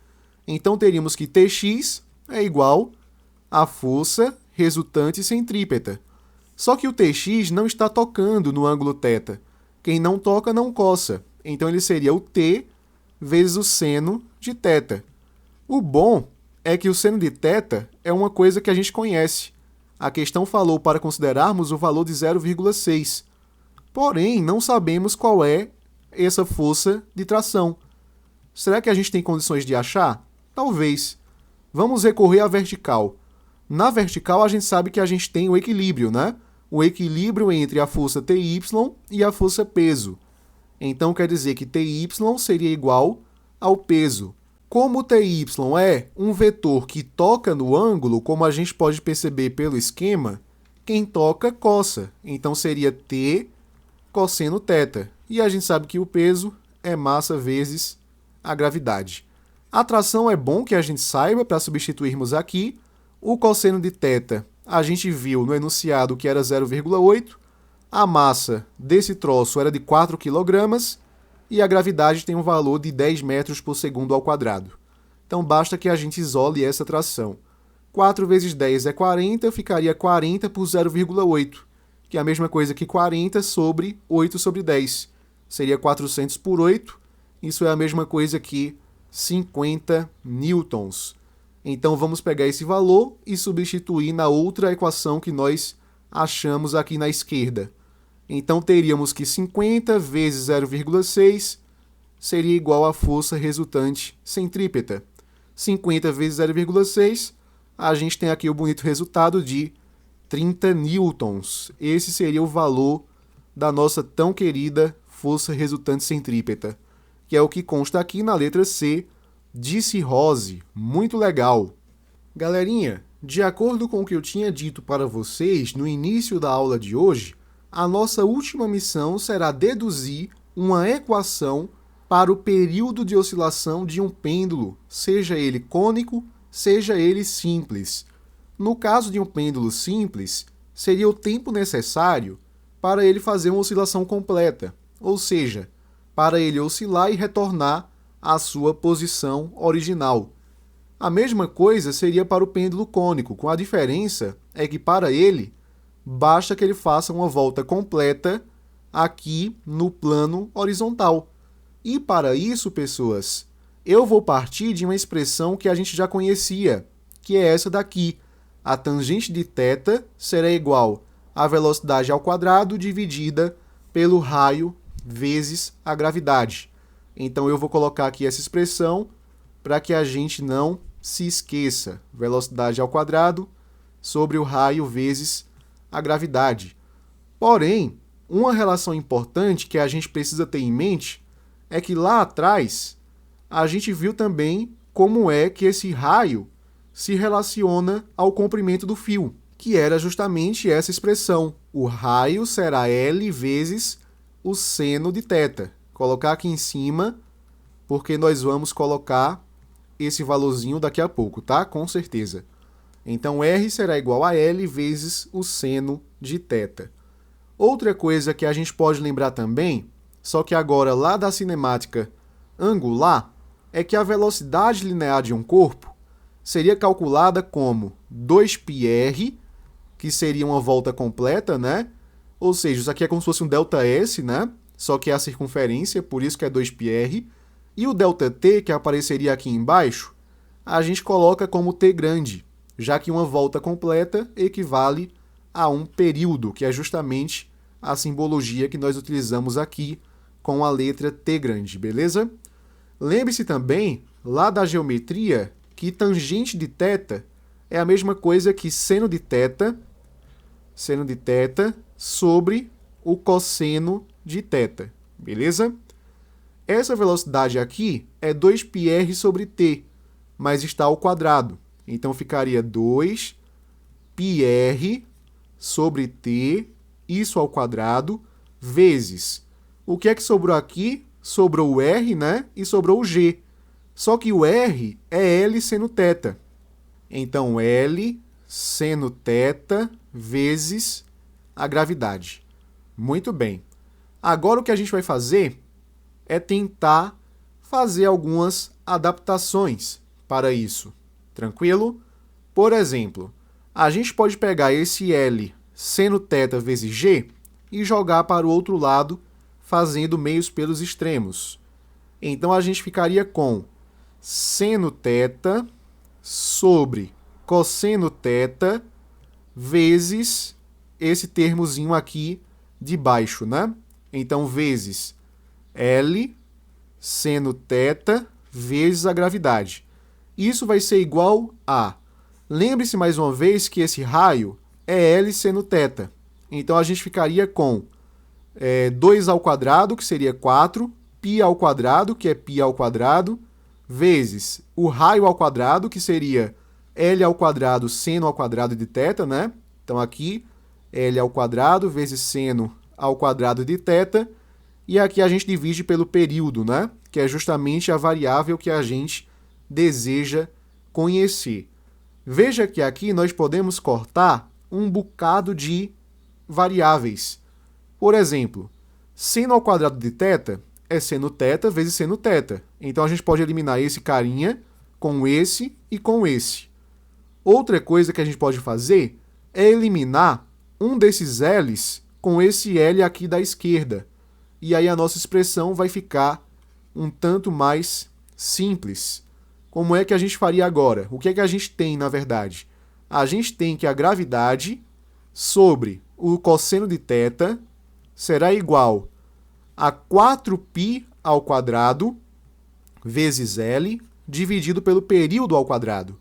Então teríamos que Tx é igual à força resultante centrípeta. Só que o Tx não está tocando no ângulo θ. Quem não toca não coça. Então ele seria o T vezes o seno de θ. O bom é que o seno de θ é uma coisa que a gente conhece. A questão falou para considerarmos o valor de 0,6. Porém, não sabemos qual é essa força de tração. Será que a gente tem condições de achar? Talvez. Vamos recorrer à vertical. Na vertical, a gente sabe que a gente tem o equilíbrio, né? O equilíbrio entre a força TY e a força peso. Então, quer dizer que TY seria igual ao peso. Como o TY é um vetor que toca no ângulo, como a gente pode perceber pelo esquema, quem toca, coça. Então, seria T cosseno θ. E a gente sabe que o peso é massa vezes a gravidade. A tração é bom que a gente saiba para substituirmos aqui. O cosseno de θ a gente viu no enunciado que era 0,8. A massa desse troço era de 4 kg e a gravidade tem um valor de 10 metros por segundo ao quadrado. Então basta que a gente isole essa tração. 4 vezes 10 é 40, ficaria 40 por 0,8, que é a mesma coisa que 40 sobre 8 sobre 10. Seria 400 por 8, isso é a mesma coisa que 50 newtons. Então vamos pegar esse valor e substituir na outra equação que nós achamos aqui na esquerda. Então teríamos que 50 vezes 0,6 seria igual à força resultante centrípeta. 50 vezes 0,6, a gente tem aqui o bonito resultado de 30 newtons. Esse seria o valor da nossa tão querida força resultante centrípeta, que é o que consta aqui na letra C de cirrose. Muito legal. Galerinha, de acordo com o que eu tinha dito para vocês no início da aula de hoje, a nossa última missão será deduzir uma equação para o período de oscilação de um pêndulo, seja ele cônico, seja ele simples. No caso de um pêndulo simples, seria o tempo necessário para ele fazer uma oscilação completa, ou seja, para ele oscilar e retornar à sua posição original. A mesma coisa seria para o pêndulo cônico, com a diferença é que para ele, basta que ele faça uma volta completa aqui no plano horizontal. E para isso, pessoas, eu vou partir de uma expressão que a gente já conhecia, que é essa daqui. A tangente de θ será igual à velocidade ao quadrado dividida pelo raio vezes a gravidade. Então eu vou colocar aqui essa expressão para que a gente não se esqueça. Velocidade ao quadrado sobre o raio vezes a gravidade. Porém, uma relação importante que a gente precisa ter em mente é que lá atrás a gente viu também como é que esse raio se relaciona ao comprimento do fio, que era justamente essa expressão. O raio será L vezes o seno de θ. Colocar aqui em cima, porque nós vamos colocar esse valorzinho daqui a pouco, tá? Com certeza. Então, R será igual a L vezes o seno de θ. Outra coisa que a gente pode lembrar também, só que agora lá da cinemática angular, é que a velocidade linear de um corpo seria calculada como 2πr, que seria uma volta completa, né? Ou seja, isso aqui é como se fosse um ΔS, né? Só que é a circunferência, por isso que é 2πr. E o ΔT, que apareceria aqui embaixo, a gente coloca como t grande, já que uma volta completa equivale a um período, que é justamente a simbologia que nós utilizamos aqui com a letra t grande, beleza? Lembre-se também, lá da geometria, que tangente de θ é a mesma coisa que seno de θ sobre o cosseno de θ, beleza? Essa velocidade aqui é 2πr sobre t, mas está ao quadrado. Então, ficaria 2πr sobre t, isso ao quadrado, vezes. O que é que sobrou aqui? Sobrou o r, né? E sobrou o g. Só que o r é L seno θ. Então, L seno θ vezes a gravidade. Muito bem. Agora, o que a gente vai fazer é tentar fazer algumas adaptações para isso. Tranquilo? Por exemplo, a gente pode pegar esse L seno θ vezes g e jogar para o outro lado, fazendo meios pelos extremos. Então, a gente ficaria com seno θ sobre cosseno θ vezes esse termozinho aqui de baixo, né? Então, vezes L seno θ vezes a gravidade. Isso vai ser igual a... Lembre-se mais uma vez que esse raio é L seno θ. Então, a gente ficaria com 2 ao quadrado, que seria 4, π ao quadrado, que é π ao quadrado, vezes o raio ao quadrado, que seria L ao quadrado seno ao quadrado de θ, né? Então, aqui, L ao quadrado vezes seno ao quadrado de θ. E aqui a gente divide pelo período, né? Que é justamente a variável que a gente deseja conhecer. Veja que aqui nós podemos cortar um bocado de variáveis. Por exemplo, seno ao quadrado de θ é seno θ vezes seno θ. Então, a gente pode eliminar esse carinha com esse e com esse. Outra coisa que a gente pode fazer é eliminar um desses L's com esse L aqui da esquerda. E aí a nossa expressão vai ficar um tanto mais simples. Como é que a gente faria agora? O que é que a gente tem, na verdade? A gente tem que a gravidade sobre o cosseno de θ será igual a 4π ao quadrado vezes L dividido pelo período ao quadrado.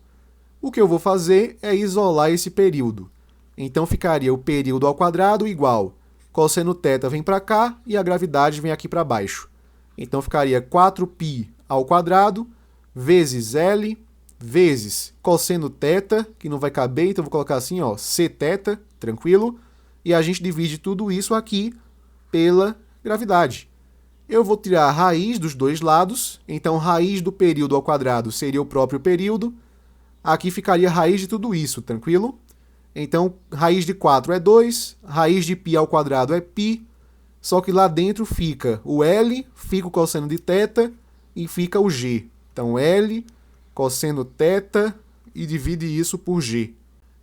O que eu vou fazer é isolar esse período. Então, ficaria o período ao quadrado igual cosseno θ vem para cá e a gravidade vem aqui para baixo. Então, ficaria 4π ao quadrado vezes L vezes cosseno θ, que não vai caber, então vou colocar assim, ó, Cθ, tranquilo? E a gente divide tudo isso aqui pela gravidade. Eu vou tirar a raiz dos dois lados, então raiz do período ao quadrado seria o próprio período. Aqui ficaria a raiz de tudo isso, tranquilo? Então, raiz de 4 é 2, raiz de π ao quadrado é π, só que lá dentro fica o L, fica o cosseno de θ e fica o G. Então, L, cosseno θ e divide isso por G.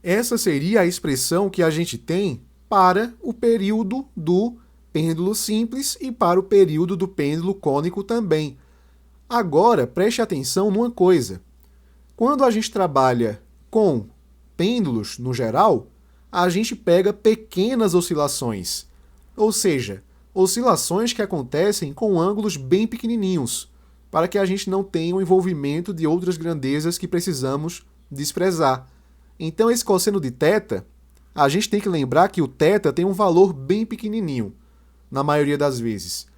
Essa seria a expressão que a gente tem para o período do pêndulo simples e para o período do pêndulo cônico também. Agora, preste atenção numa coisa. Quando a gente trabalha com pêndulos, no geral, a gente pega pequenas oscilações, ou seja, oscilações que acontecem com ângulos bem pequenininhos, para que a gente não tenha o envolvimento de outras grandezas que precisamos desprezar. Então, esse cosseno de θ, a gente tem que lembrar que o θ tem um valor bem pequenininho, na maioria das vezes.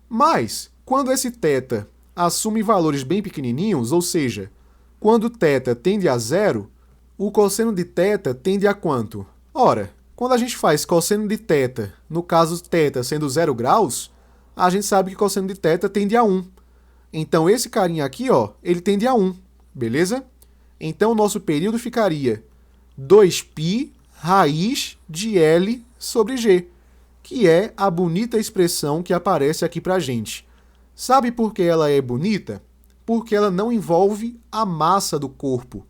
Mas, quando esse θ assume valores bem pequenininhos, ou seja, quando θ tende a zero, o cosseno de θ tende a quanto? Ora, quando a gente faz cosseno de θ, no caso θ sendo 0 graus, a gente sabe que cosseno de θ tende a 1. Então, esse carinha aqui, ó, ele tende a 1, beleza? Então, o nosso período ficaria 2π raiz de L sobre G, que é a bonita expressão que aparece aqui pra gente. Sabe por que ela é bonita? Porque ela não envolve a massa do corpo.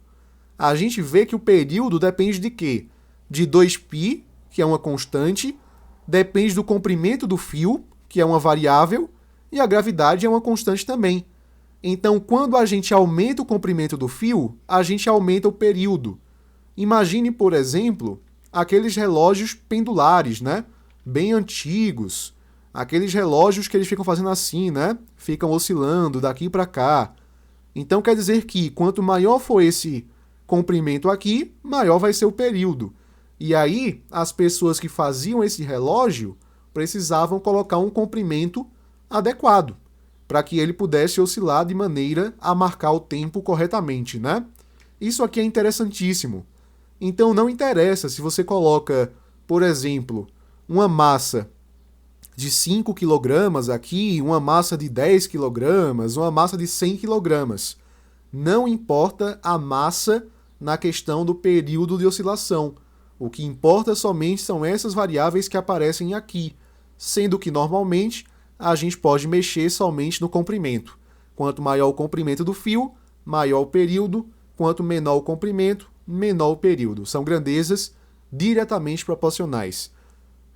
A gente vê que o período depende de quê? De 2π, que é uma constante, depende do comprimento do fio, que é uma variável, e a gravidade é uma constante também. Então, quando a gente aumenta o comprimento do fio, a gente aumenta o período. Imagine, por exemplo, aqueles relógios pendulares, né? Bem antigos. Aqueles relógios que eles ficam fazendo assim, né? Ficam oscilando daqui para cá. Então, quer dizer que quanto maior for esse comprimento aqui, maior vai ser o período. E aí, as pessoas que faziam esse relógio precisavam colocar um comprimento adequado, para que ele pudesse oscilar de maneira a marcar o tempo corretamente, né? Isso aqui é interessantíssimo. Então, não interessa se você coloca, por exemplo, uma massa de 5 kg aqui, uma massa de 10 kg, uma massa de 100 kg. Não importa a massa na questão do período de oscilação. O que importa somente são essas variáveis que aparecem aqui, sendo que normalmente a gente pode mexer somente no comprimento. Quanto maior o comprimento do fio, maior o período. Quanto menor o comprimento, menor o período. São grandezas diretamente proporcionais.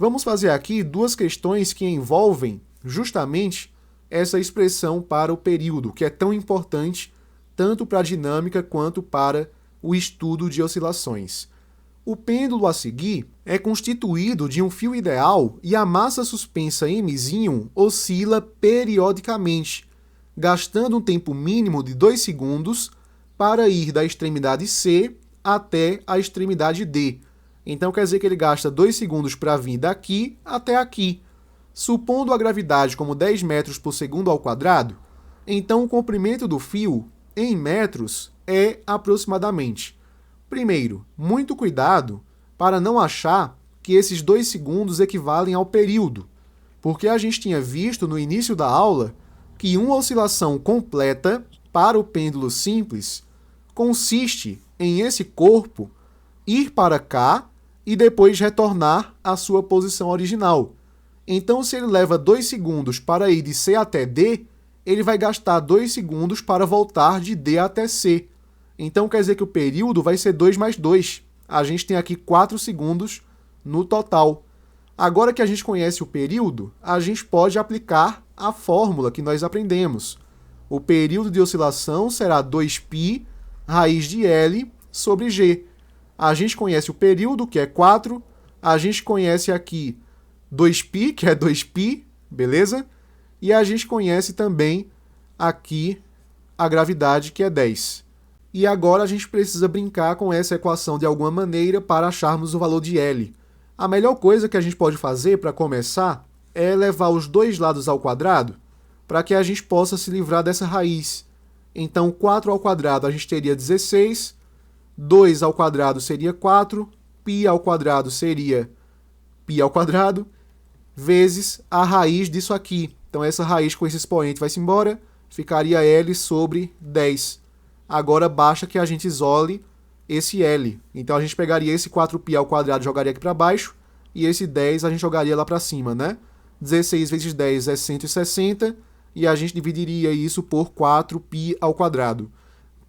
Vamos fazer aqui duas questões que envolvem justamente essa expressão para o período, que é tão importante tanto para a dinâmica quanto para o estudo de oscilações. O pêndulo a seguir é constituído de um fio ideal e a massa suspensa mzinho oscila periodicamente, gastando um tempo mínimo de 2 segundos para ir da extremidade C até a extremidade D. Então quer dizer que ele gasta 2 segundos para vir daqui até aqui. Supondo a gravidade como 10 metros por segundo ao quadrado, então o comprimento do fio em metros é aproximadamente. Primeiro, muito cuidado para não achar que esses 2 segundos equivalem ao período, porque a gente tinha visto no início da aula que uma oscilação completa para o pêndulo simples consiste em esse corpo ir para cá e depois retornar à sua posição original. Então, se ele leva 2 segundos para ir de C até D, ele vai gastar 2 segundos para voltar de D até C. Então, quer dizer que o período vai ser 2 mais 2. A gente tem aqui 4 segundos no total. Agora que a gente conhece o período, a gente pode aplicar a fórmula que nós aprendemos. O período de oscilação será 2π raiz de L sobre G. A gente conhece o período, que é 4. A gente conhece aqui 2π, que é 2π, beleza? E a gente conhece também aqui a gravidade, que é 10. E agora a gente precisa brincar com essa equação de alguma maneira para acharmos o valor de L. A melhor coisa que a gente pode fazer para começar é levar os dois lados ao quadrado para que a gente possa se livrar dessa raiz. Então, 4 ao quadrado a gente teria 16, 2 ao quadrado seria 4, π ao quadrado seria π ao quadrado, vezes a raiz disso aqui, Então essa raiz com esse expoente vai-se embora, ficaria L sobre 10. Agora basta que a gente isole esse L. Então a gente pegaria esse 4π ao quadrado e jogaria aqui para baixo, e esse 10 a gente jogaria lá para cima, né? 16 vezes 10 é 160, e a gente dividiria isso por 4π ao quadrado.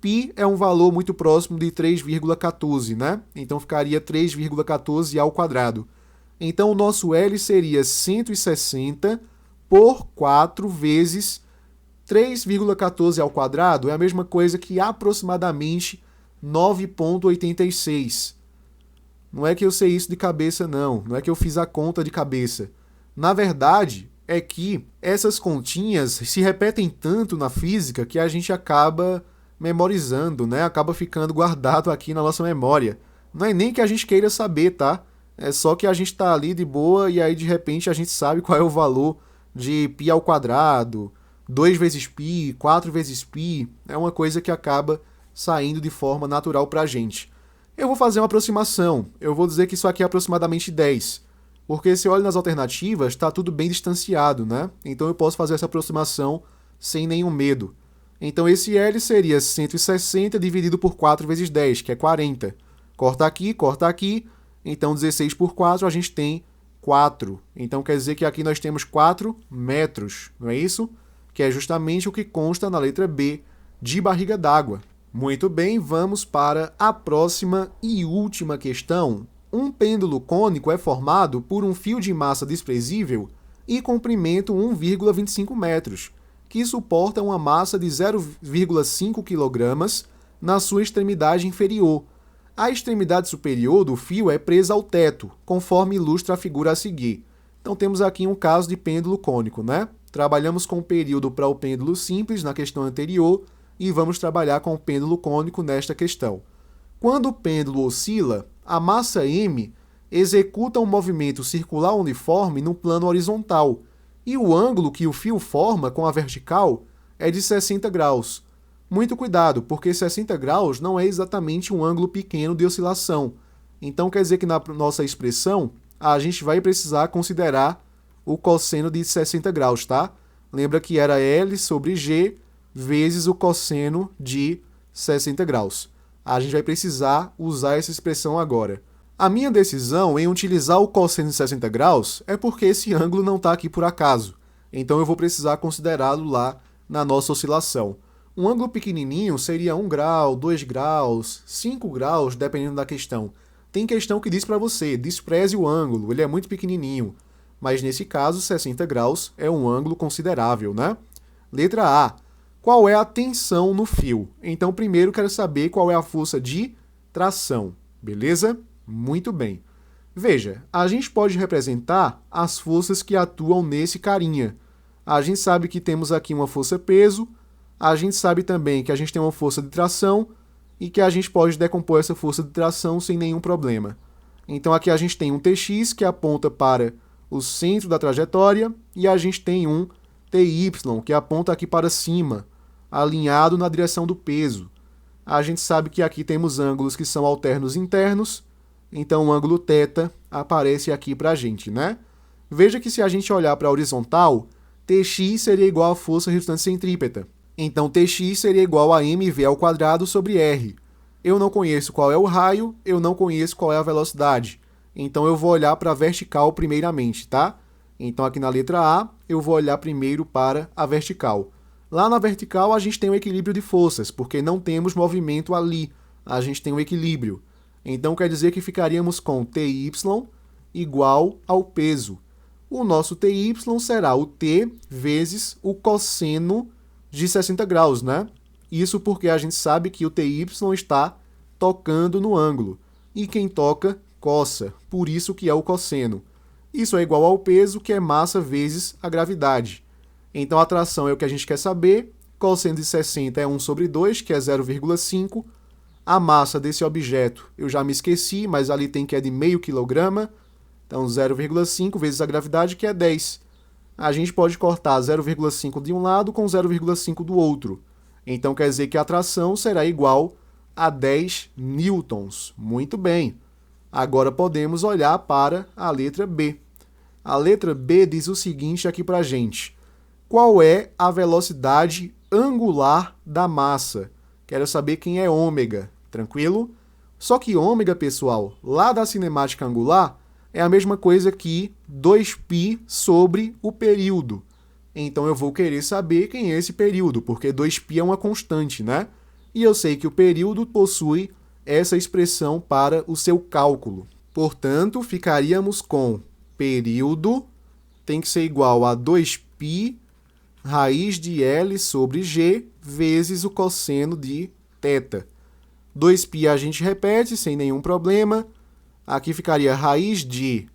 Π é um valor muito próximo de 3,14, né? Então ficaria 3,14 ao quadrado. Então o nosso L seria 160 por 4 vezes 3,14 ao quadrado, é a mesma coisa que aproximadamente 9,86. Não é que eu sei isso de cabeça, não. Não é que eu fiz a conta de cabeça. Na verdade, é que essas continhas se repetem tanto na física que a gente acaba memorizando, né? Acaba ficando guardado aqui na nossa memória. Não é nem que a gente queira saber, tá? É só que a gente tá ali de boa e aí de repente a gente sabe qual é o valor de π ao quadrado, 2 vezes π, 4 vezes π. É uma coisa que acaba saindo de forma natural pra gente. Eu vou fazer uma aproximação. Eu vou dizer que isso aqui é aproximadamente 10. Porque se eu olho nas alternativas, está tudo bem distanciado, né? Então eu posso fazer essa aproximação sem nenhum medo. Então esse L seria 160 dividido por 4 vezes 10, que é 40. Corta aqui. Então 16 por 4 a gente tem 4. Então quer dizer que aqui nós temos 4 metros, não é isso? Que é justamente o que consta na letra B de barriga d'água. Muito bem, vamos para a próxima e última questão. Um pêndulo cônico é formado por um fio de massa desprezível e comprimento 1,25 metros, que suporta uma massa de 0,5 kg na sua extremidade inferior. A extremidade superior do fio é presa ao teto, conforme ilustra a figura a seguir. Então temos aqui um caso de pêndulo cônico, né? Trabalhamos com o período para o pêndulo simples na questão anterior, e vamos trabalhar com o pêndulo cônico nesta questão. Quando o pêndulo oscila, a massa M executa um movimento circular uniforme no plano horizontal, e o ângulo que o fio forma com a vertical é de 60 graus. Muito cuidado, porque 60 graus não é exatamente um ângulo pequeno de oscilação. Então quer dizer que na nossa expressão, a gente vai precisar considerar o cosseno de 60 graus, tá? Lembra que era L sobre G vezes o cosseno de 60 graus. A gente vai precisar usar essa expressão agora. A minha decisão em utilizar o cosseno de 60 graus é porque esse ângulo não está aqui por acaso. Então eu vou precisar considerá-lo lá na nossa oscilação. Um ângulo pequenininho seria 1 grau, 2 graus, 5 graus, dependendo da questão. Tem questão que diz para você, despreze o ângulo, ele é muito pequenininho. Mas nesse caso, 60 graus é um ângulo considerável, né? Letra A. Qual é a tensão no fio? Então, primeiro quero saber qual é a força de tração, beleza? Muito bem. Veja, a gente pode representar as forças que atuam nesse carinha. A gente sabe que temos aqui uma força-peso, a gente sabe também que a gente tem uma força de tração e que a gente pode decompor essa força de tração sem nenhum problema. Então aqui a gente tem um Tx que aponta para o centro da trajetória e a gente tem um Ty que aponta aqui para cima, alinhado na direção do peso. A gente sabe que aqui temos ângulos que são alternos internos, então o ângulo θ aparece aqui para a gente, né? Veja que se a gente olhar para a horizontal, Tx seria igual à força resultante centrípeta. Então Tx seria igual a mv ao quadrado sobre r. Eu não conheço qual é o raio, eu não conheço qual é a velocidade. Então eu vou olhar para a vertical primeiramente, tá? Então aqui na letra A, eu vou olhar primeiro para a vertical. Lá na vertical a gente tem um equilíbrio de forças, porque não temos movimento ali, a gente tem um equilíbrio. Então quer dizer que ficaríamos com Ty igual ao peso. O nosso Ty será o T vezes o cosseno de 60 graus, né? Isso porque a gente sabe que o Ty está tocando no ângulo. E quem toca, coça. Por isso que é o cosseno. Isso é igual ao peso, que é massa vezes a gravidade. Então a tração é o que a gente quer saber. Cosseno de 60 é 1 sobre 2, que é 0,5. A massa desse objeto, eu já me esqueci, mas ali tem que é de meio quilograma. Então 0,5 vezes a gravidade, que é 10. A gente pode cortar 0,5 de um lado com 0,5 do outro. Então quer dizer que a tração será igual a 10 newtons. Muito bem. Agora podemos olhar para a letra B. A letra B diz o seguinte aqui para a gente. qual é a velocidade angular da massa. Quero saber quem é ômega, tranquilo? Só que ômega, pessoal, lá da cinemática angular, é a mesma coisa que 2π sobre o período. Então eu vou querer saber quem é esse período, porque 2π é uma constante, né? E eu sei que o período possui essa expressão para o seu cálculo. Portanto, ficaríamos com período tem que ser igual a 2π raiz de L sobre G vezes o cosseno de θ. 2π a gente repete sem nenhum problema. Aqui ficaria raiz de...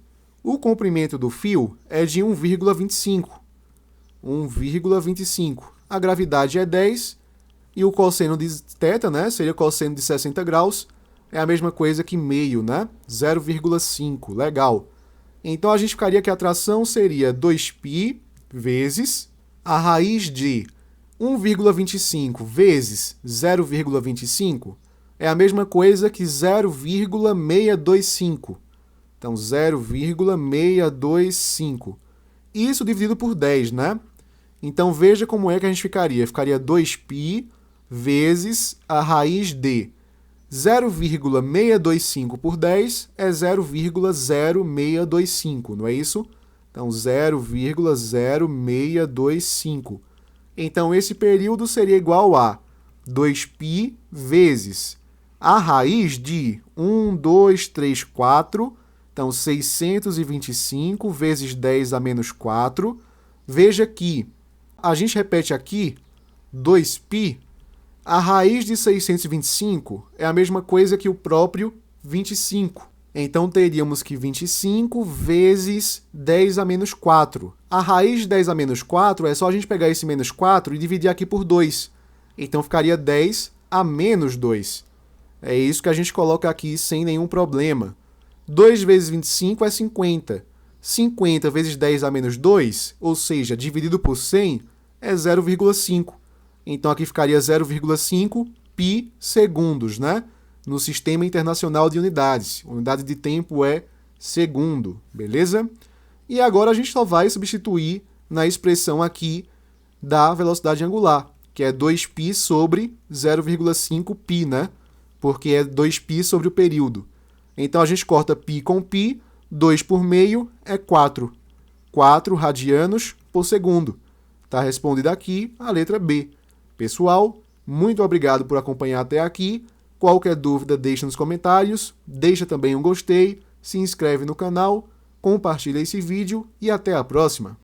O comprimento do fio é de 1,25. 1,25. A gravidade é 10 e o cosseno de θ, né, seria cosseno de 60 graus, é a mesma coisa que meio, né? 0,5. Legal. Então a gente ficaria que a tração seria 2π vezes a raiz de 1,25 vezes 0,25 é a mesma coisa que 0,625. Então, 0,625. Isso dividido por 10, né? Então, veja como é que a gente ficaria. Ficaria 2π vezes a raiz de 0,625 por 10 é 0,0625, não é isso? Então, 0,0625. Então, esse período seria igual a 2π vezes a raiz de 1, 2, 3, 4. Então, 625 vezes 10 a menos 4. Veja que a gente repete aqui 2π. A raiz de 625 é a mesma coisa que o próprio 25. Então, teríamos que 25 vezes 10 a menos 4. A raiz de 10 a menos 4 é só a gente pegar esse menos 4 e dividir aqui por 2. Então, ficaria 10 a menos 2. É isso que a gente coloca aqui sem nenhum problema. 2 vezes 25 é 50. 50 vezes 10 a menos 2, ou seja, dividido por 100, é 0,5. Então, aqui ficaria 0,5 π segundos, né? No Sistema Internacional de Unidades. Unidade de tempo é segundo, beleza? E agora a gente só vai substituir na expressão aqui da velocidade angular, que é 2π sobre 0,5 π, né? Porque é 2π sobre o período. Então, a gente corta π com π, 2 por meio é 4. 4 radianos por segundo. Está respondida aqui a letra B. Pessoal, muito obrigado por acompanhar até aqui. Qualquer dúvida, deixa nos comentários. Deixa também um gostei, se inscreve no canal, compartilha esse vídeo e até a próxima.